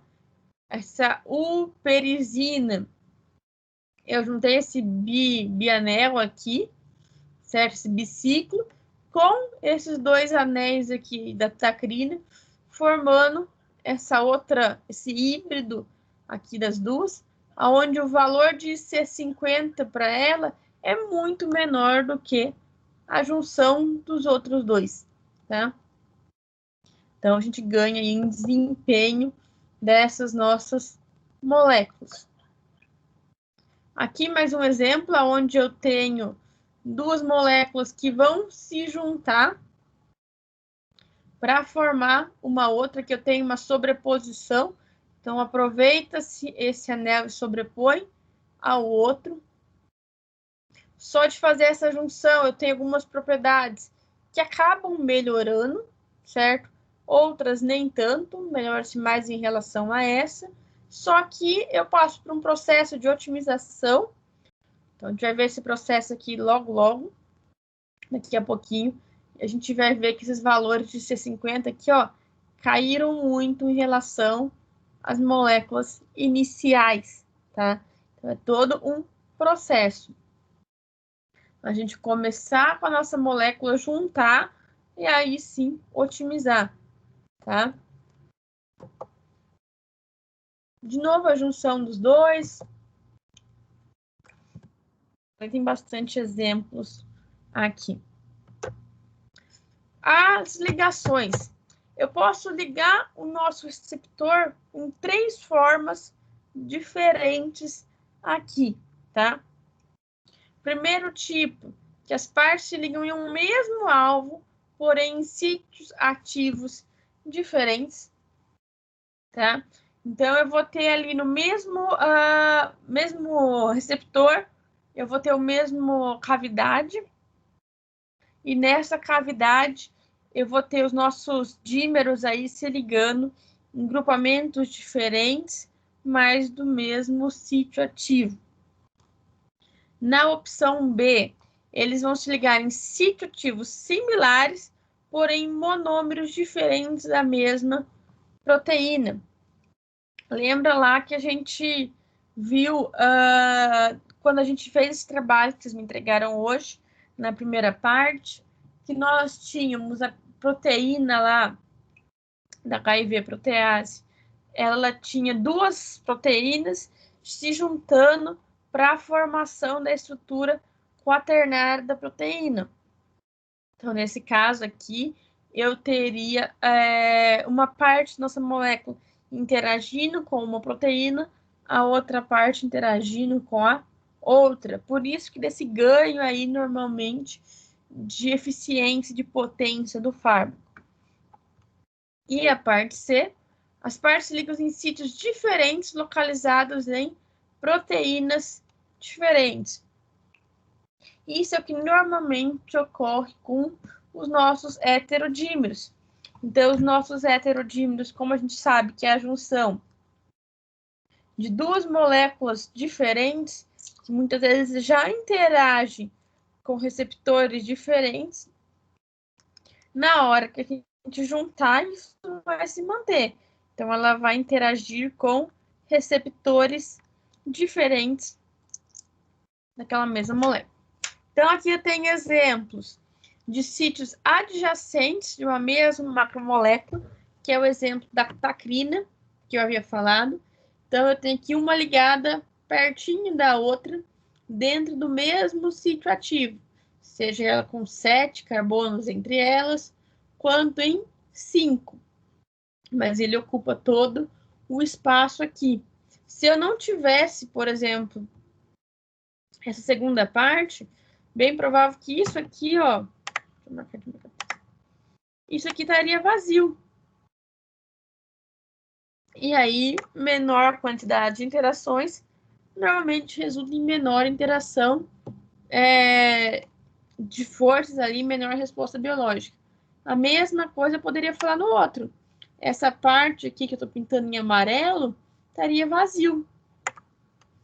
essa uperizina, eu juntei esse bianel aqui, certo? Esse biciclo, com esses dois anéis aqui da tacrina, formando esse híbrido aqui das duas, onde o valor de C50 para ela é muito menor do que a junção dos outros dois, tá? Então, a gente ganha aí em desempenho dessas nossas moléculas. Aqui mais um exemplo, onde eu tenho duas moléculas que vão se juntar para formar uma outra, que eu tenho uma sobreposição. Então, aproveita-se esse anel e sobrepõe ao outro. Só de fazer essa junção, eu tenho algumas propriedades que acabam melhorando, certo? Outras nem tanto, melhora-se mais em relação a essa. Só que eu passo por um processo de otimização. Então, a gente vai ver esse processo aqui logo, daqui a pouquinho. A gente vai ver que esses valores de C50 aqui, ó, caíram muito em relação às moléculas iniciais, tá? Então, é todo um processo. A gente começar com a nossa molécula, juntar e aí sim otimizar, tá? De novo, a junção dos dois. Tem bastante exemplos aqui. As ligações. Eu posso ligar o nosso receptor em 3 formas diferentes aqui, tá? Primeiro tipo, que as partes se ligam em um mesmo alvo, porém em sítios ativos diferentes, tá? Então, eu vou ter ali no mesmo receptor, eu vou ter o mesmo cavidade, e nessa cavidade eu vou ter os nossos dímeros aí se ligando em grupamentos diferentes, mas do mesmo sítio ativo. Na opção B, eles vão se ligar em sítio ativos similares, porém monômeros diferentes da mesma proteína. Lembra lá que a gente viu quando a gente fez esse trabalho que vocês me entregaram hoje, na primeira parte, que nós tínhamos a proteína lá da HIV protease, ela tinha 2 proteínas se juntando para a formação da estrutura quaternária da proteína. Então, nesse caso aqui, eu teria uma parte da nossa molécula interagindo com uma proteína, a outra parte interagindo com a outra. Por isso que desse ganho aí, normalmente, de eficiência, de potência do fármaco. E a parte C, as partes se ligam em sítios diferentes, localizados em proteínas diferentes. Isso é o que normalmente ocorre com os nossos heterodímeros. Então, os nossos heterodímeros, como a gente sabe que é a junção de 2 moléculas diferentes, que muitas vezes já interagem com receptores diferentes, na hora que a gente juntar, isso vai se manter. Então, ela vai interagir com receptores diferentes daquela mesma molécula. Então, aqui eu tenho exemplos de sítios adjacentes de uma mesma macromolécula, que é o exemplo da tacrina, que eu havia falado. Então, eu tenho aqui uma ligada pertinho da outra, dentro do mesmo sítio ativo, seja ela com 7 carbonos entre elas, quanto em 5. Mas ele ocupa todo o espaço aqui. Se eu não tivesse, por exemplo, essa segunda parte, bem provável que isso aqui, ó, isso aqui estaria vazio. E aí, menor quantidade de interações normalmente resulta em menor interação de forças ali, menor resposta biológica. A mesma coisa eu poderia falar no outro. Essa parte aqui que eu estou pintando em amarelo estaria vazio.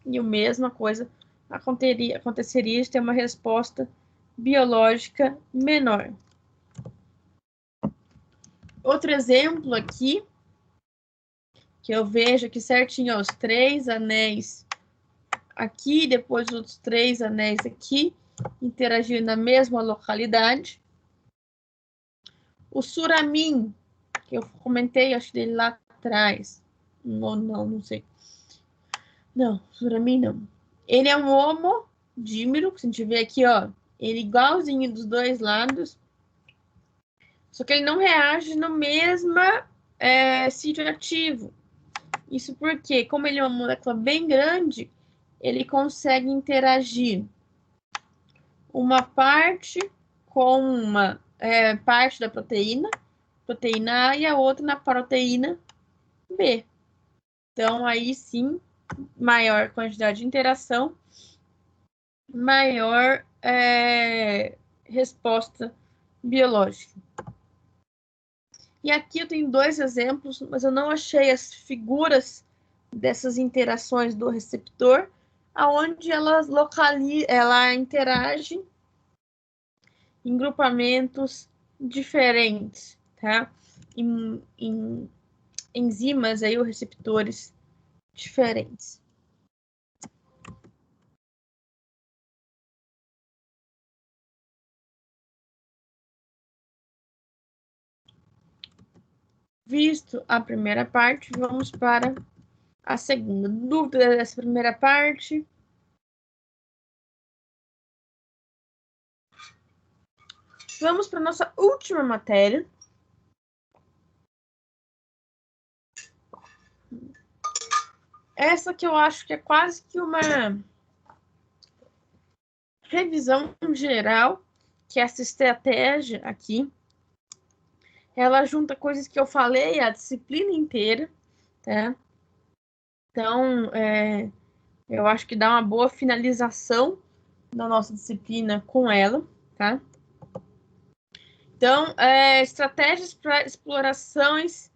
E a mesma coisa aconteceria de ter uma resposta biológica menor. Outro exemplo aqui, que eu vejo aqui certinho, ó, os 3 anéis aqui, depois os outros 3 anéis aqui, interagindo na mesma localidade. O suramin, que eu comentei, acho dele lá atrás. Não sei. Não, suramin não. Ele é um homodímero, que a gente vê aqui, ó. Ele igualzinho dos dois lados. Só que ele não reage no mesmo sítio ativo. Isso porque, como ele é uma molécula bem grande, ele consegue interagir uma parte com uma parte da proteína A, e a outra na proteína B. Então, aí sim, maior quantidade de interação, maior resposta biológica. E aqui eu tenho 2 exemplos, mas eu não achei as figuras dessas interações do receptor, aonde ela interage em grupamentos diferentes, tá? Em enzimas aí, ou receptores diferentes. Visto a primeira parte, vamos para a segunda. Dúvida dessa primeira parte? Vamos para a nossa última matéria. Essa que eu acho que é quase que uma revisão geral, que é essa estratégia aqui. Ela junta coisas que eu falei a disciplina inteira, tá? Então, eu acho que dá uma boa finalização da nossa disciplina com ela, tá? Então, estratégias para explorações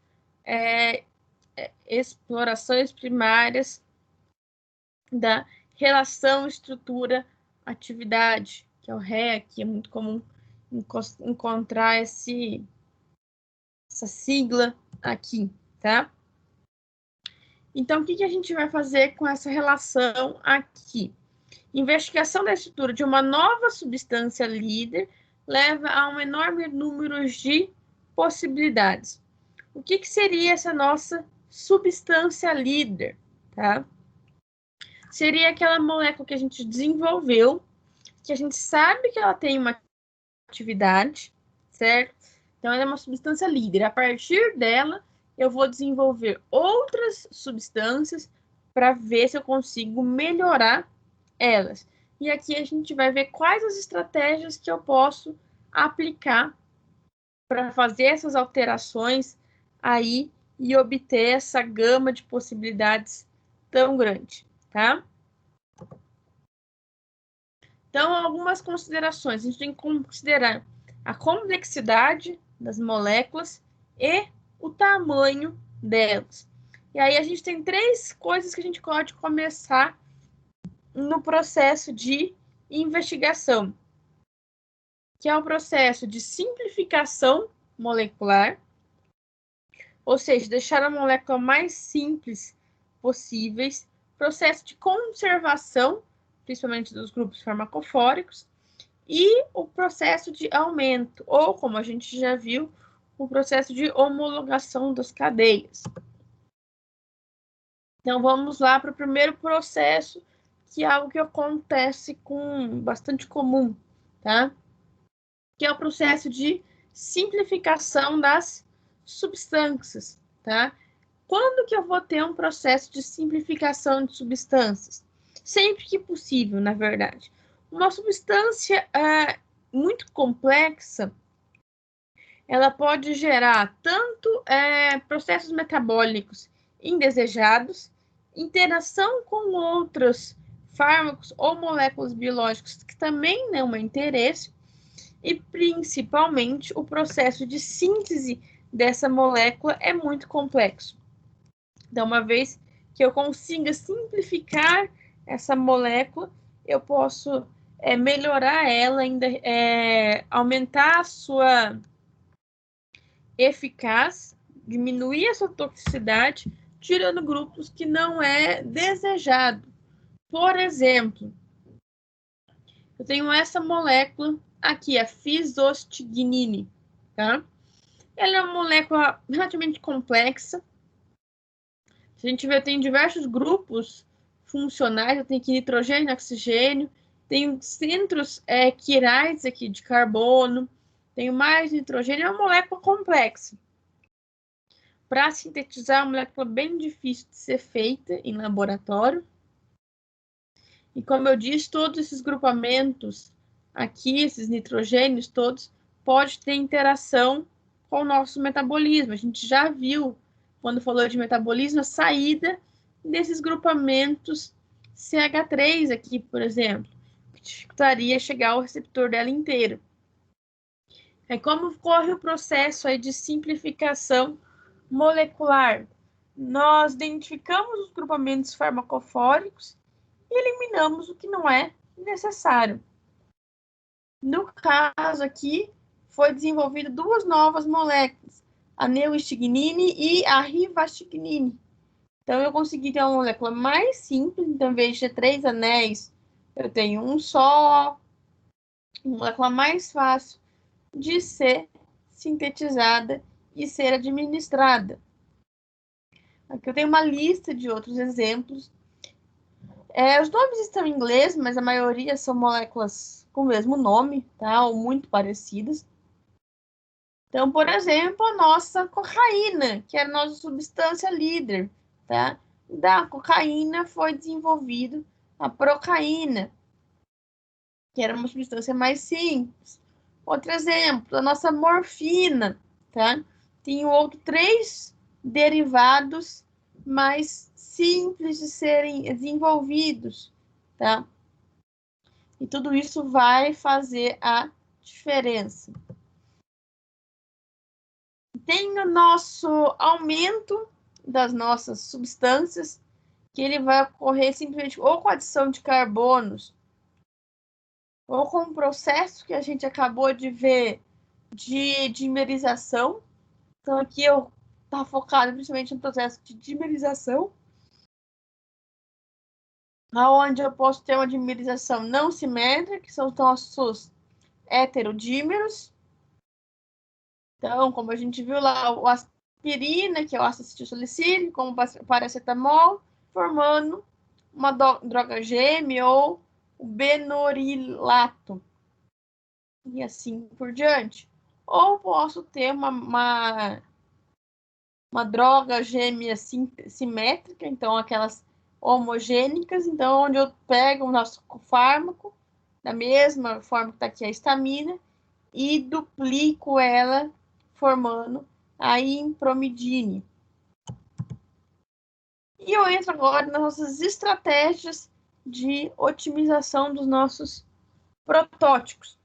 primárias da relação estrutura-atividade, que é o REAC, é muito comum encontrar essa sigla aqui, tá? Então, o que a gente vai fazer com essa relação aqui? Investigação da estrutura de uma nova substância líder leva a um enorme número de possibilidades. O que seria essa nossa substância líder, tá? Seria aquela molécula que a gente desenvolveu, que a gente sabe que ela tem uma atividade, certo? Então, ela é uma substância líder. A partir dela, eu vou desenvolver outras substâncias para ver se eu consigo melhorar elas. E aqui a gente vai ver quais as estratégias que eu posso aplicar para fazer essas alterações aí e obter essa gama de possibilidades tão grande, tá? Então, algumas considerações. A gente tem que considerar a complexidade das moléculas e o tamanho delas. E aí a gente tem 3 coisas que a gente pode começar no processo de investigação, que é o processo de simplificação molecular, ou seja, deixar a molécula mais simples possíveis, processo de conservação, principalmente dos grupos farmacofóricos, e o processo de aumento, ou, como a gente já viu, o processo de homologação das cadeias. Então, vamos lá para o primeiro processo, que é algo que acontece com bastante comum, tá? Que é o processo de simplificação das substâncias, tá? Quando que eu vou ter um processo de simplificação de substâncias? Sempre que possível, na verdade. Uma substância muito complexa, ela pode gerar tanto processos metabólicos indesejados, interação com outros fármacos ou moléculas biológicas que também não é interesse, e principalmente o processo de síntese dessa molécula é muito complexo. Então, uma vez que eu consiga simplificar essa molécula, eu posso melhorar ela, ainda aumentar a sua eficácia, diminuir a sua toxicidade, tirando grupos que não é desejado. Por exemplo, eu tenho essa molécula aqui, a fisostignine, tá? Ela é uma molécula relativamente complexa. Se a gente vê, tem diversos grupos funcionais, tem aqui nitrogênio, oxigênio, tem centros quirais aqui de carbono, tem mais nitrogênio, é uma molécula complexa. Para sintetizar, é uma molécula bem difícil de ser feita em laboratório. E como eu disse, todos esses grupamentos aqui, esses nitrogênios todos, pode ter interação com o nosso metabolismo. A gente já viu, quando falou de metabolismo, a saída desses grupamentos CH3 aqui, por exemplo, que dificultaria chegar ao receptor dela inteiro. É como ocorre o processo aí de simplificação molecular. Nós identificamos os grupamentos farmacofóricos e eliminamos o que não é necessário. No caso aqui, foi desenvolvido duas novas moléculas, a neustignine e a rivastignine. Então, eu consegui ter uma molécula mais simples, então, em vez de ter 3 anéis, eu tenho um só. Uma molécula mais fácil de ser sintetizada e ser administrada. Aqui eu tenho uma lista de outros exemplos. Os nomes estão em inglês, mas a maioria são moléculas com o mesmo nome, tá? Ou muito parecidas. Então, por exemplo, a nossa cocaína, que é a nossa substância líder, tá? Da cocaína foi desenvolvido a procaína, que era uma substância mais simples. Outro exemplo, a nossa morfina, tá? Tem outros 3 derivados mais simples de serem desenvolvidos, tá? E tudo isso vai fazer a diferença. Tem o nosso aumento das nossas substâncias, que ele vai ocorrer simplesmente ou com a adição de carbonos, ou com o processo que a gente acabou de ver de dimerização. Então, aqui eu estou focado principalmente no processo de dimerização, onde eu posso ter uma dimerização não simétrica, que são os nossos heterodímeros. Então, como a gente viu lá, o aspirina, que é o ácido acetilsalicílico, como o paracetamol, formando uma droga gêmea ou o benorilato. E assim por diante. Ou posso ter uma droga gêmea simétrica, então aquelas homogênicas, então onde eu pego o nosso fármaco, da mesma forma que está aqui a histamina, e duplico ela, formando a impromidine. E eu entro agora nas nossas estratégias de otimização dos nossos protótipos.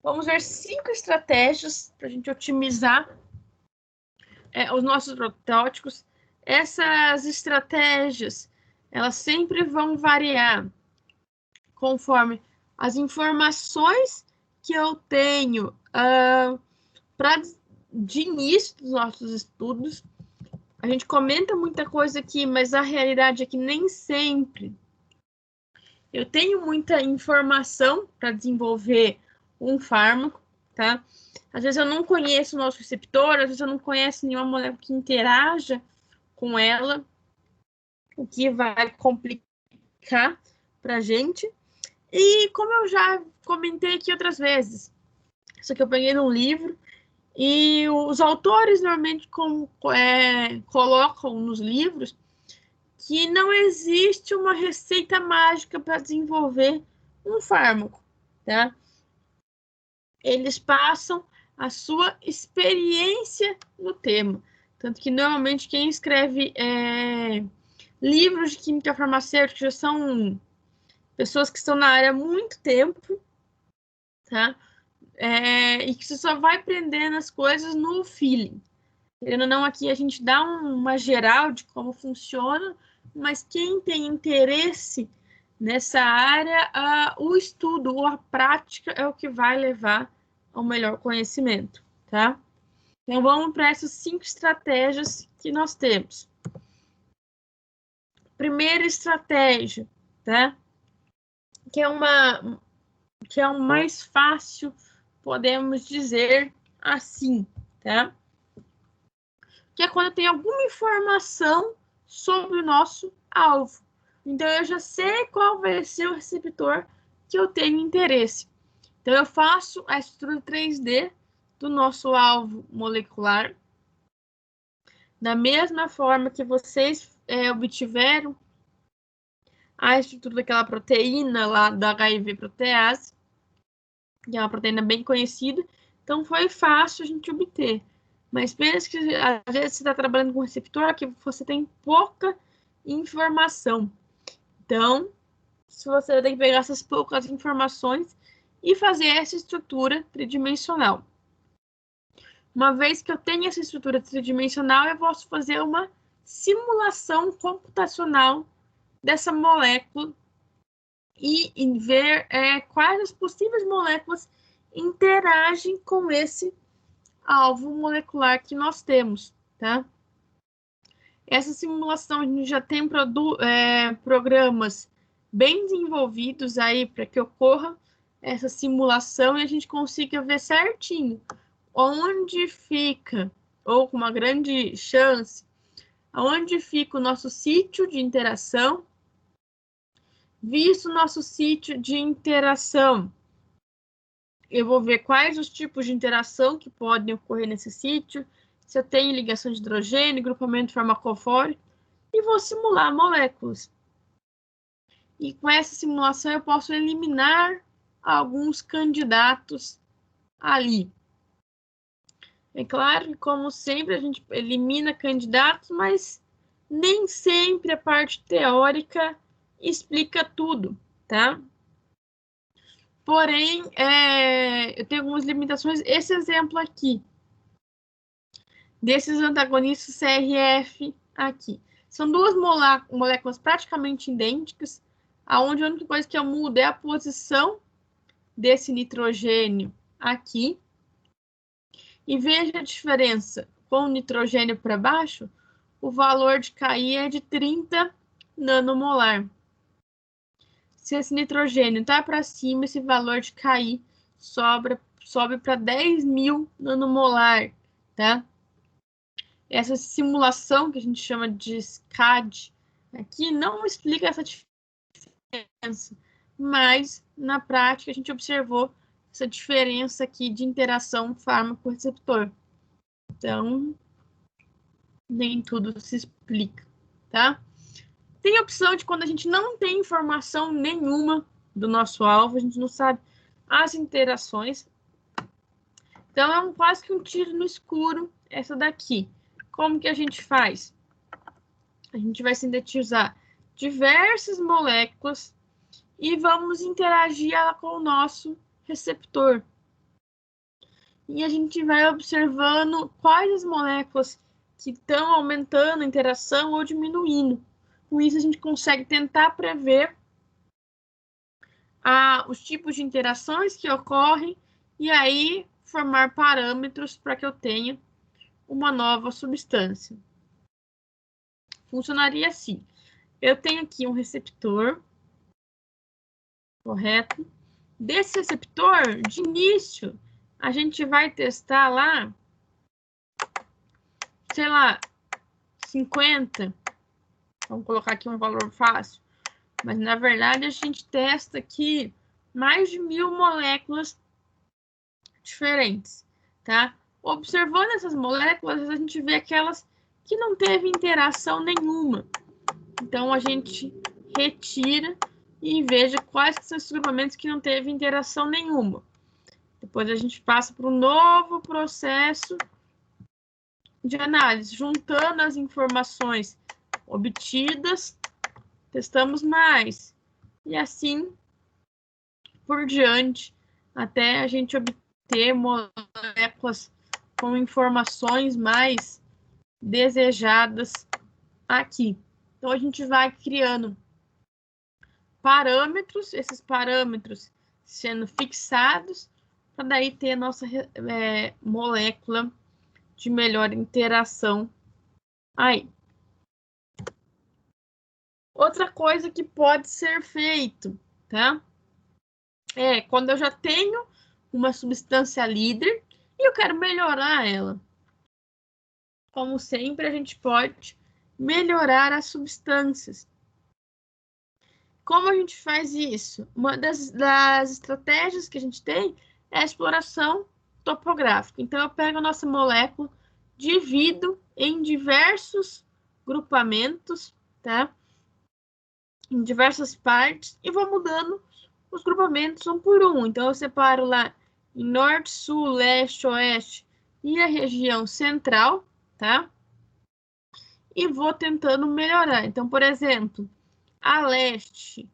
Vamos ver 5 estratégias para a gente otimizar os nossos protótipos. Essas estratégias, elas sempre vão variar conforme as informações que eu tenho de início dos nossos estudos. A gente comenta muita coisa aqui, mas a realidade é que nem sempre eu tenho muita informação para desenvolver um fármaco, tá? Às vezes eu não conheço o nosso receptor, às vezes eu não conheço nenhuma molécula que interaja com ela, o que vai complicar para a gente. E como eu já comentei aqui outras vezes, isso aqui eu peguei num livro, e os autores normalmente colocam nos livros que não existe uma receita mágica para desenvolver um fármaco, tá? Eles passam a sua experiência no tema. Tanto que, normalmente, quem escreve livros de química farmacêutica já são pessoas que estão na área há muito tempo, tá? E que você só vai aprendendo as coisas no feeling. Querendo ou não, aqui a gente dá uma geral de como funciona, mas quem tem interesse nessa área, o estudo ou a prática é o que vai levar ao melhor conhecimento, tá? Então, vamos para essas 5 estratégias que nós temos. Primeira estratégia, tá? Que é o mais fácil, podemos dizer assim, tá? que é quando eu tenho alguma informação sobre o nosso alvo. Então, eu já sei qual vai ser o receptor que eu tenho interesse. Então, eu faço a estrutura 3D do nosso alvo molecular, da mesma forma que vocês obtiveram a estrutura daquela proteína lá da HIV protease, que é uma proteína bem conhecida. Então, foi fácil a gente obter. Mas pensa que às vezes você está trabalhando com receptor que você tem pouca informação. Então, se você tem que pegar essas poucas informações e fazer essa estrutura tridimensional. Uma vez que eu tenho essa estrutura tridimensional, eu posso fazer uma simulação computacional dessa molécula e ver quais as possíveis moléculas interagem com esse alvo molecular que nós temos, tá? Essa simulação, a gente já tem programas bem desenvolvidos aí para que ocorra essa simulação e a gente consiga ver certinho onde fica, ou com uma grande chance, onde fica o nosso sítio de interação. Visto o nosso sítio de interação, eu vou ver quais os tipos de interação que podem ocorrer nesse sítio, se eu tenho ligação de hidrogênio, grupamento farmacofórico, e vou simular moléculas. E com essa simulação eu posso eliminar alguns candidatos ali. É claro que, como sempre, a gente elimina candidatos, mas nem sempre a parte teórica explica tudo, tá? Porém, eu tenho algumas limitações. Esse exemplo aqui, desses antagonistas CRF aqui, são duas moléculas praticamente idênticas, aonde a única coisa que eu mudo é a posição desse nitrogênio aqui. E veja a diferença. Com o nitrogênio para baixo, o valor de KI é de 30 nanomolar. Se esse nitrogênio está para cima, esse valor de KI sobe para 10.000 nanomolar, tá? Essa simulação que a gente chama de SCAD aqui não explica essa diferença, mas na prática a gente observou essa diferença aqui de interação fármaco-receptor. Então, nem tudo se explica, tá? Tem a opção de quando a gente não tem informação nenhuma do nosso alvo, a gente não sabe as interações. Então, é quase que um tiro no escuro essa daqui. Como que a gente faz? A gente vai sintetizar diversas moléculas e vamos interagir ela com o nosso receptor. E a gente vai observando quais as moléculas que estão aumentando a interação ou diminuindo. Com isso, a gente consegue tentar prever os tipos de interações que ocorrem e aí formar parâmetros para que eu tenha uma nova substância. Funcionaria assim. Eu tenho aqui um receptor, correto? Desse receptor, de início, a gente vai testar lá, sei lá, 50. Vamos colocar aqui um valor fácil. Mas, na verdade, a gente testa aqui mais de 1.000 moléculas diferentes, tá? Observando essas moléculas, a gente vê aquelas que não teve interação nenhuma. Então, a gente retira e veja quais são esses grupamentos que não teve interação nenhuma. Depois a gente passa para um novo processo de análise, juntando as informações obtidas, testamos mais, e assim por diante, até a gente obter moléculas com informações mais desejadas aqui. Então, a gente vai criando parâmetros, esses parâmetros sendo fixados, para daí ter a nossa molécula de melhor interação aí. Outra coisa que pode ser feito, tá? É quando eu já tenho uma substância líder e eu quero melhorar ela. como sempre, a gente pode melhorar as substâncias. Como a gente faz isso? Uma das estratégias que a gente tem é a exploração topográfica. Então, eu pego a nossa molécula, divido em diversos grupamentos, tá? Em diversas partes, e vou mudando os grupamentos um por um. Então, eu separo lá em norte, sul, leste, oeste e a região central, tá? E vou tentando melhorar. Então, por exemplo, a leste,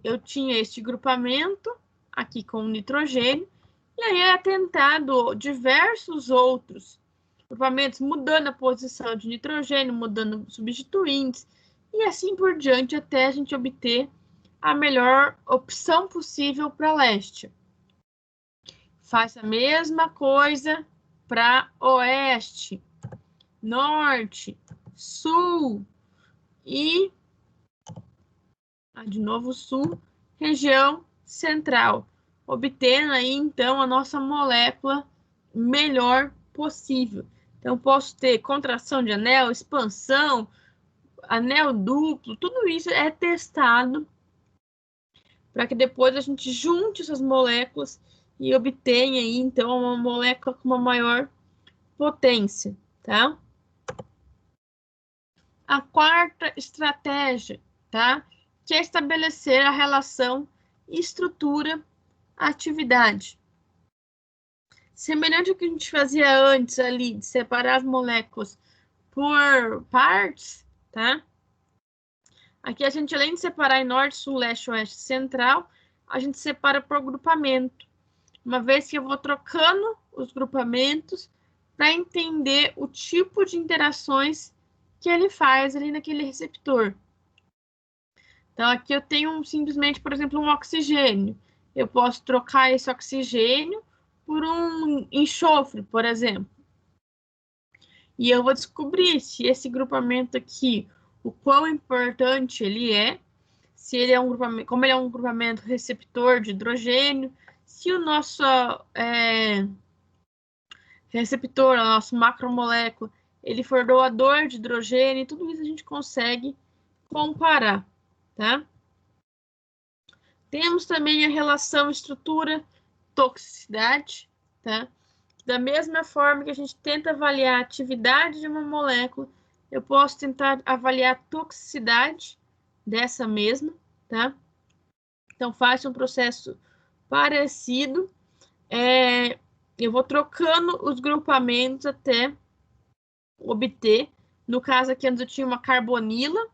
eu tinha este grupamento aqui com nitrogênio, e aí é tentado diversos outros grupamentos, mudando a posição de nitrogênio, mudando substituintes, e assim por diante, até a gente obter a melhor opção possível para leste. Faz a mesma coisa para oeste, norte, sul e, de novo, sul, região central, obtendo aí, então, a nossa molécula melhor possível. Então, posso ter contração de anel, expansão, anel duplo, tudo isso é testado para que depois a gente junte essas moléculas e obtenha aí, então, uma molécula com uma maior potência, tá? A quarta estratégia, tá? Que é estabelecer a relação estrutura-atividade. Semelhante ao que a gente fazia antes ali, de separar as moléculas por partes, tá? Aqui a gente, além de separar em norte, sul, leste, oeste, central, a gente separa por grupamento. Uma vez que eu vou trocando os grupamentos para entender o tipo de interações que ele faz ali naquele receptor. Então, aqui eu tenho simplesmente, por exemplo, um oxigênio. Eu posso trocar esse oxigênio por um enxofre, por exemplo. E eu vou descobrir se esse grupamento aqui, o quão importante ele é, se ele é um grupamento, como ele é um grupamento receptor de hidrogênio, se o nosso receptor, a nossa macromolécula, ele for doador de hidrogênio, tudo isso a gente consegue comparar, tá? Temos também a relação estrutura-toxicidade, tá? Da mesma forma que a gente tenta avaliar a atividade de uma molécula, eu posso tentar avaliar a toxicidade dessa mesma, tá? Então, faço um processo parecido. Eu vou trocando os grupamentos até obter. No caso aqui, antes eu tinha uma carbonila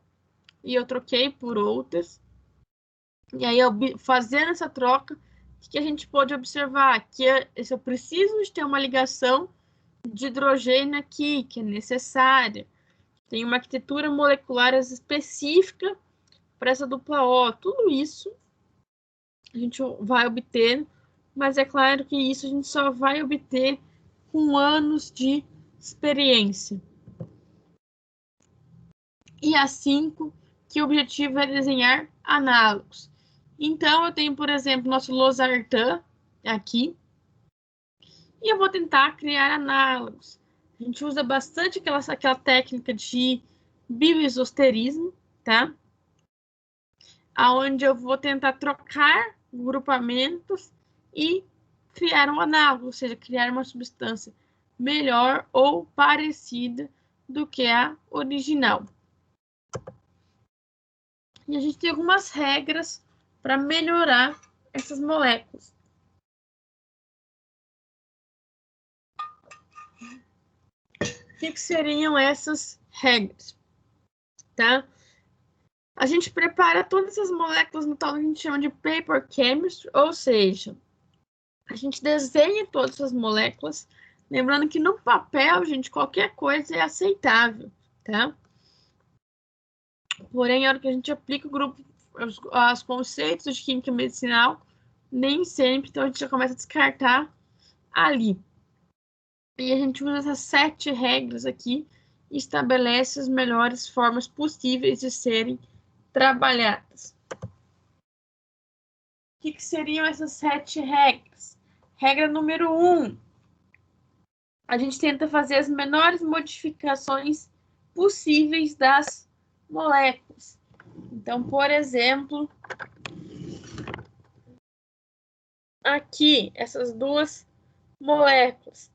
e eu troquei por outras. E aí, fazendo essa troca, o que a gente pode observar? Que eu preciso de ter uma ligação de hidrogênio aqui, que é necessária. Tem uma arquitetura molecular específica para essa dupla O. Tudo isso a gente vai obter, mas é claro que isso a gente só vai obter com anos de experiência. E a 5, que o objetivo é desenhar análogos. Então, eu tenho, por exemplo, nosso losartan aqui, e eu vou tentar criar análogos. A gente usa bastante aquela técnica de bioisosterismo, tá? Onde eu vou tentar trocar grupamentos e criar um análogo, ou seja, criar uma substância melhor ou parecida do que a original. E a gente tem algumas regras para melhorar essas moléculas. O que seriam essas regras? Tá? A gente prepara todas essas moléculas no tal que a gente chama de paper chemistry, ou seja, a gente desenha todas essas moléculas, lembrando que no papel, gente, qualquer coisa é aceitável, tá? Porém, a hora que a gente aplica os conceitos de química medicinal, nem sempre, então a gente já começa a descartar ali. E a gente usa essas 7 regras aqui e estabelece as melhores formas possíveis de serem trabalhadas. O que seriam essas 7 regras? Regra número 1. a gente tenta fazer as menores modificações possíveis das moléculas. Então, por exemplo, aqui, essas duas moléculas.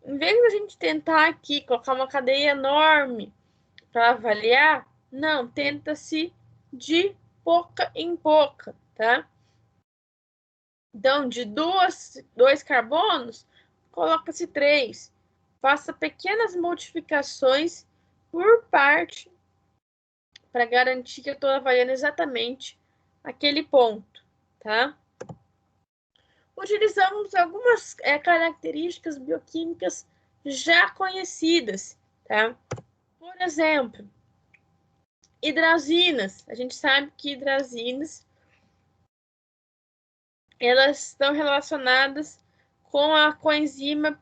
Em vez da gente tentar aqui colocar uma cadeia enorme para avaliar, não, tenta-se de pouca em pouca, tá? Então, de dois carbonos, coloca-se 3. Faça pequenas modificações por parte para garantir que eu estou avaliando exatamente aquele ponto, tá? Utilizamos algumas características bioquímicas já conhecidas, tá? Por exemplo, hidrazinas. A gente sabe que hidrazinas elas estão relacionadas com a coenzima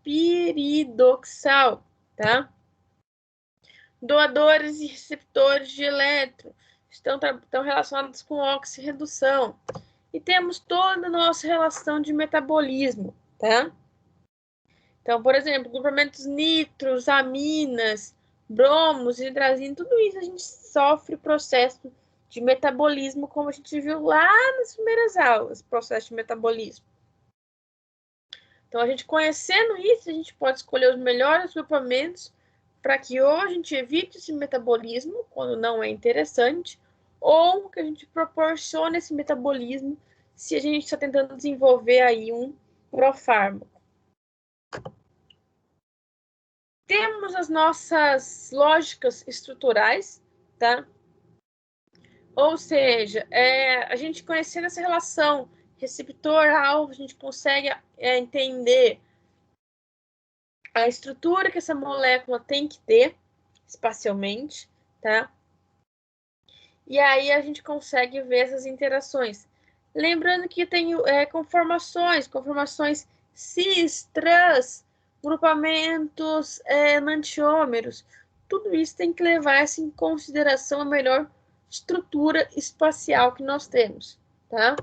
piridoxal, tá? Doadores e receptores de elétron estão relacionados com oxirredução. E temos toda a nossa relação de metabolismo, tá? Então, por exemplo, grupamentos nitros, aminas, bromos, hidrazina, tudo isso a gente sofre processo de metabolismo, como a gente viu lá nas primeiras aulas, processo de metabolismo. Então, a gente conhecendo isso, a gente pode escolher os melhores grupamentos para que ou a gente evite esse metabolismo, quando não é interessante, ou que a gente proporcione esse metabolismo se a gente está tentando desenvolver aí um profármaco. Temos as nossas lógicas estruturais, tá? Ou seja, a gente conhecendo essa relação receptor-alvo, a gente consegue entender a estrutura que essa molécula tem que ter espacialmente, tá? E aí a gente consegue ver essas interações. Lembrando que tem conformações cis, trans, grupamentos enantiômeros. Tudo isso tem que levar em consideração a melhor estrutura espacial que nós temos, tá?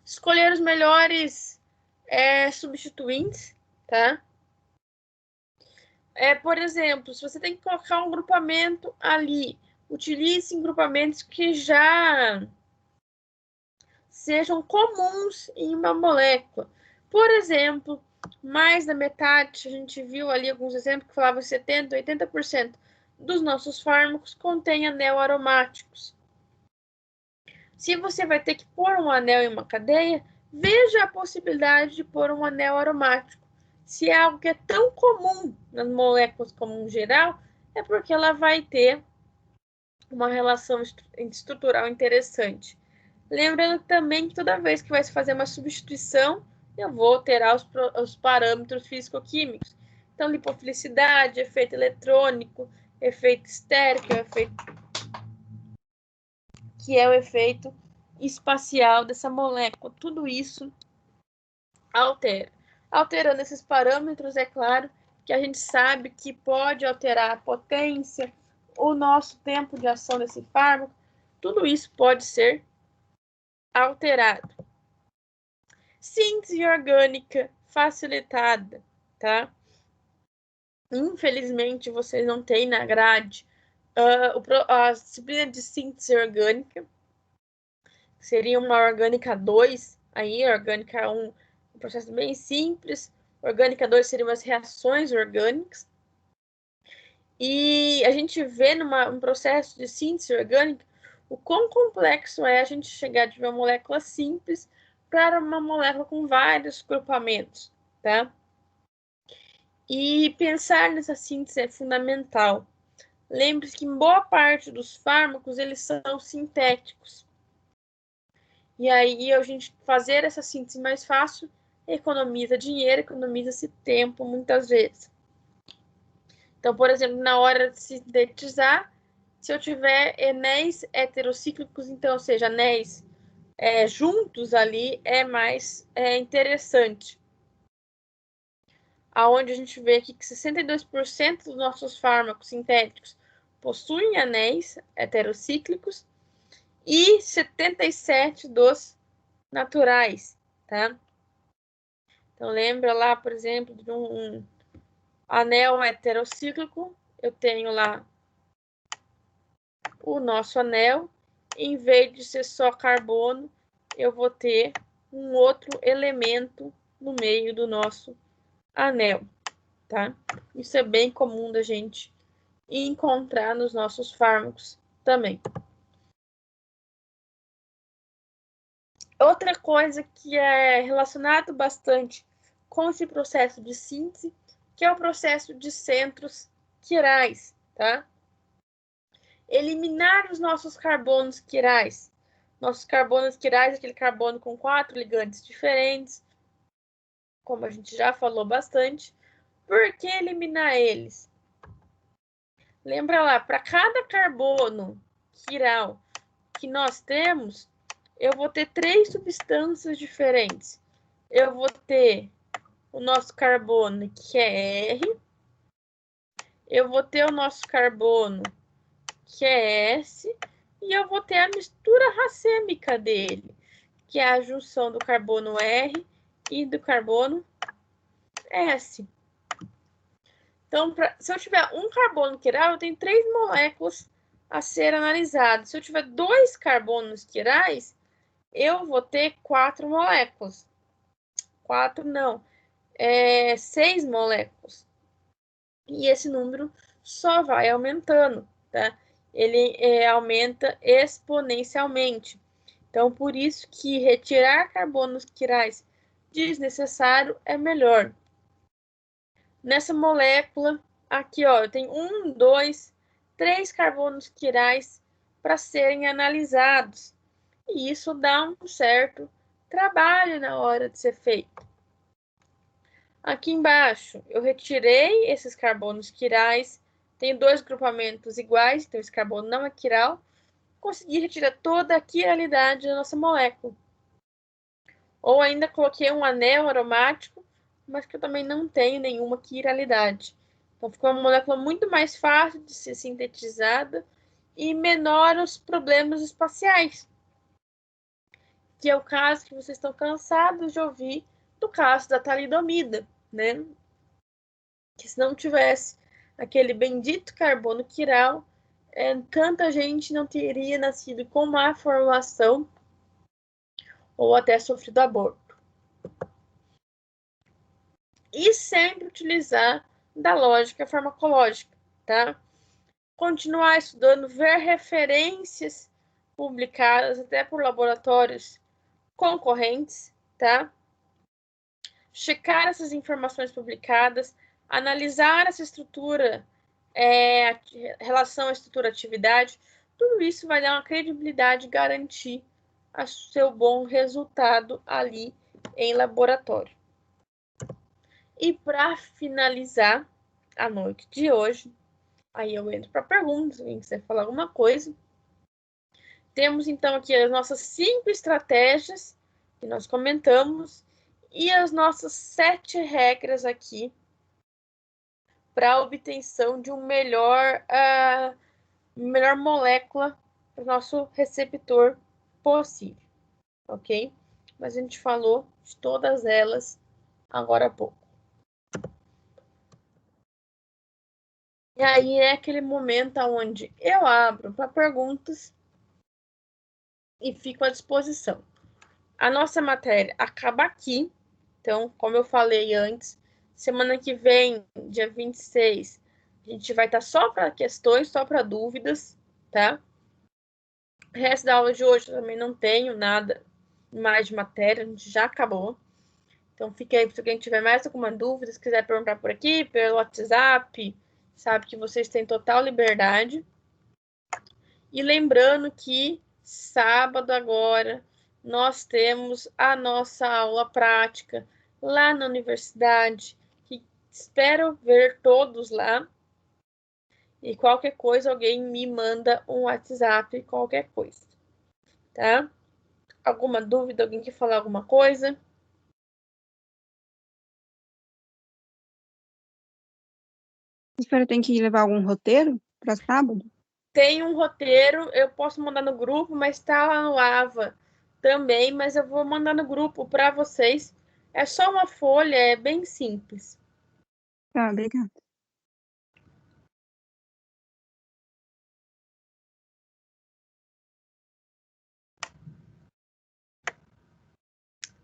Escolher os melhores substituintes, tá? Por exemplo, se você tem que colocar um grupamento ali, utilize grupamentos que já sejam comuns em uma molécula. Por exemplo, mais da metade, a gente viu ali alguns exemplos que falavam 70%, 80% dos nossos fármacos contêm anel aromáticos. Se você vai ter que pôr um anel em uma cadeia, veja a possibilidade de pôr um anel aromático. Se é algo que é tão comum nas moléculas como em geral, é porque ela vai ter uma relação estrutural interessante. Lembrando também que toda vez que vai se fazer uma substituição, eu vou alterar os parâmetros físico-químicos. Então, lipofilicidade, efeito eletrônico, efeito estérico, que é o efeito espacial dessa molécula. Tudo isso altera. Alterando esses parâmetros, é claro que a gente sabe que pode alterar a potência, o nosso tempo de ação desse fármaco. Tudo isso pode ser alterado. Síntese orgânica facilitada, tá? Infelizmente, vocês não têm na grade a disciplina de síntese orgânica. Seria uma orgânica 2, aí orgânica 1, um processo bem simples. Orgânica 2 seriam as reações orgânicas. E a gente vê num processo de síntese orgânica o quão complexo é a gente chegar de uma molécula simples para uma molécula com vários grupamentos, tá? E pensar nessa síntese é fundamental. Lembre-se que boa parte dos fármacos, eles são sintéticos. E aí, a gente fazer essa síntese mais fácil, economiza dinheiro, economiza-se tempo, muitas vezes. Então, por exemplo, na hora de sintetizar, se eu tiver anéis heterocíclicos, então, ou seja, anéis juntos ali, é mais interessante. Aonde a gente vê aqui que 62% dos nossos fármacos sintéticos possuem anéis heterocíclicos e 77% dos naturais, tá? Então, lembra lá, por exemplo, de um anel heterocíclico, eu tenho lá o nosso anel, em vez de ser só carbono, eu vou ter um outro elemento no meio do nosso anel, tá? Isso é bem comum da gente encontrar nos nossos fármacos também. Outra coisa que é relacionado bastante com esse processo de síntese, que é o processo de centros quirais, tá? Eliminar os nossos carbonos quirais. Nossos carbonos quirais, aquele carbono com 4 ligantes diferentes, como a gente já falou bastante. Por que eliminar eles? Lembra lá, para cada carbono quiral que nós temos, eu vou ter 3 substâncias diferentes. Eu vou ter o nosso carbono, que é R. Eu vou ter o nosso carbono, que é S. E eu vou ter a mistura racêmica dele, que é a junção do carbono R e do carbono S. Então, se eu tiver um carbono quiral, eu tenho 3 moléculas a ser analisadas. Se eu tiver 2 carbonos quirais, eu vou ter 4 moléculas. 4 não, 6 moléculas. E esse número só vai aumentando, tá? Ele aumenta exponencialmente. Então, por isso que retirar carbonos quirais desnecessário é melhor. Nessa molécula, aqui, ó, eu tenho 1, 2, 3 carbonos quirais para serem analisados. E isso dá um certo trabalho na hora de ser feito. Aqui embaixo, eu retirei esses carbonos quirais. Tenho 2 grupamentos iguais, então esse carbono não é quiral. Consegui retirar toda a quiralidade da nossa molécula. Ou ainda coloquei um anel aromático, mas que eu também não tenho nenhuma quiralidade. Então, ficou uma molécula muito mais fácil de ser sintetizada e menor os problemas espaciais. Que é o caso que vocês estão cansados de ouvir do caso da talidomida, né? Que se não tivesse aquele bendito carbono quiral, tanta gente não teria nascido com má formação ou até sofrido aborto. E sempre utilizar da lógica farmacológica, tá? Continuar estudando, ver referências publicadas até por laboratórios concorrentes, tá? Checar essas informações publicadas, analisar essa estrutura, relação à estrutura-atividade, tudo isso vai dar uma credibilidade e garantir o seu bom resultado ali em laboratório. E para finalizar a noite de hoje, aí eu entro para perguntas, quem quiser falar alguma coisa. Temos então aqui as nossas 5 estratégias que nós comentamos e as nossas 7 regras aqui para a obtenção de melhor molécula para o nosso receptor possível, ok? Mas a gente falou de todas elas agora há pouco. E aí é aquele momento onde eu abro para perguntas e fico à disposição. A nossa matéria acaba aqui. Então, como eu falei antes, semana que vem, dia 26, a gente vai estar só para questões, só para dúvidas, tá? O resto da aula de hoje eu também não tenho nada mais de matéria, a gente já acabou. Então, fique aí se alguém tiver mais alguma dúvida, se quiser perguntar por aqui, pelo WhatsApp, sabe que vocês têm total liberdade. E lembrando que sábado agora nós temos a nossa aula prática lá na universidade, que espero ver todos lá. E qualquer coisa, alguém me manda um WhatsApp, qualquer coisa, tá? Alguma dúvida? Alguém quer falar alguma coisa? A senhora tem que levar algum roteiro para sábado? Tem um roteiro, eu posso mandar no grupo, mas está lá no AVA também, mas eu vou mandar no grupo para vocês, É só uma folha, é bem simples. Tá, obrigada.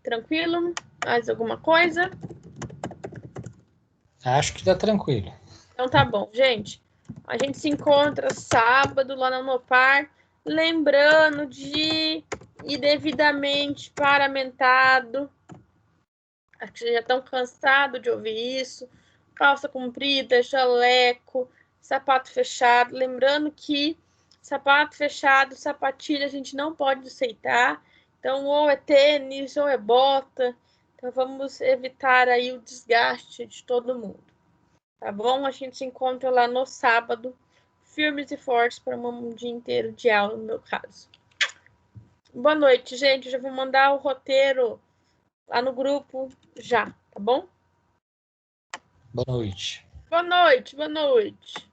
Tranquilo? Mais alguma coisa? Acho que tá tranquilo. Então tá bom, gente. A gente se encontra sábado lá na Unopar. Lembrando de ir devidamente paramentado. Acho que vocês já estão cansados de ouvir isso. Calça comprida, jaleco, sapato fechado. Lembrando que sapato fechado, sapatilha, a gente não pode aceitar. Então, ou é tênis, ou é bota. Então, vamos evitar aí o desgaste de todo mundo. Tá bom? A gente se encontra lá no sábado, firmes e fortes para um dia inteiro de aula, no meu caso. Boa noite, gente. Eu já vou mandar o roteiro lá no grupo já, tá bom? Boa noite. Boa noite, boa noite.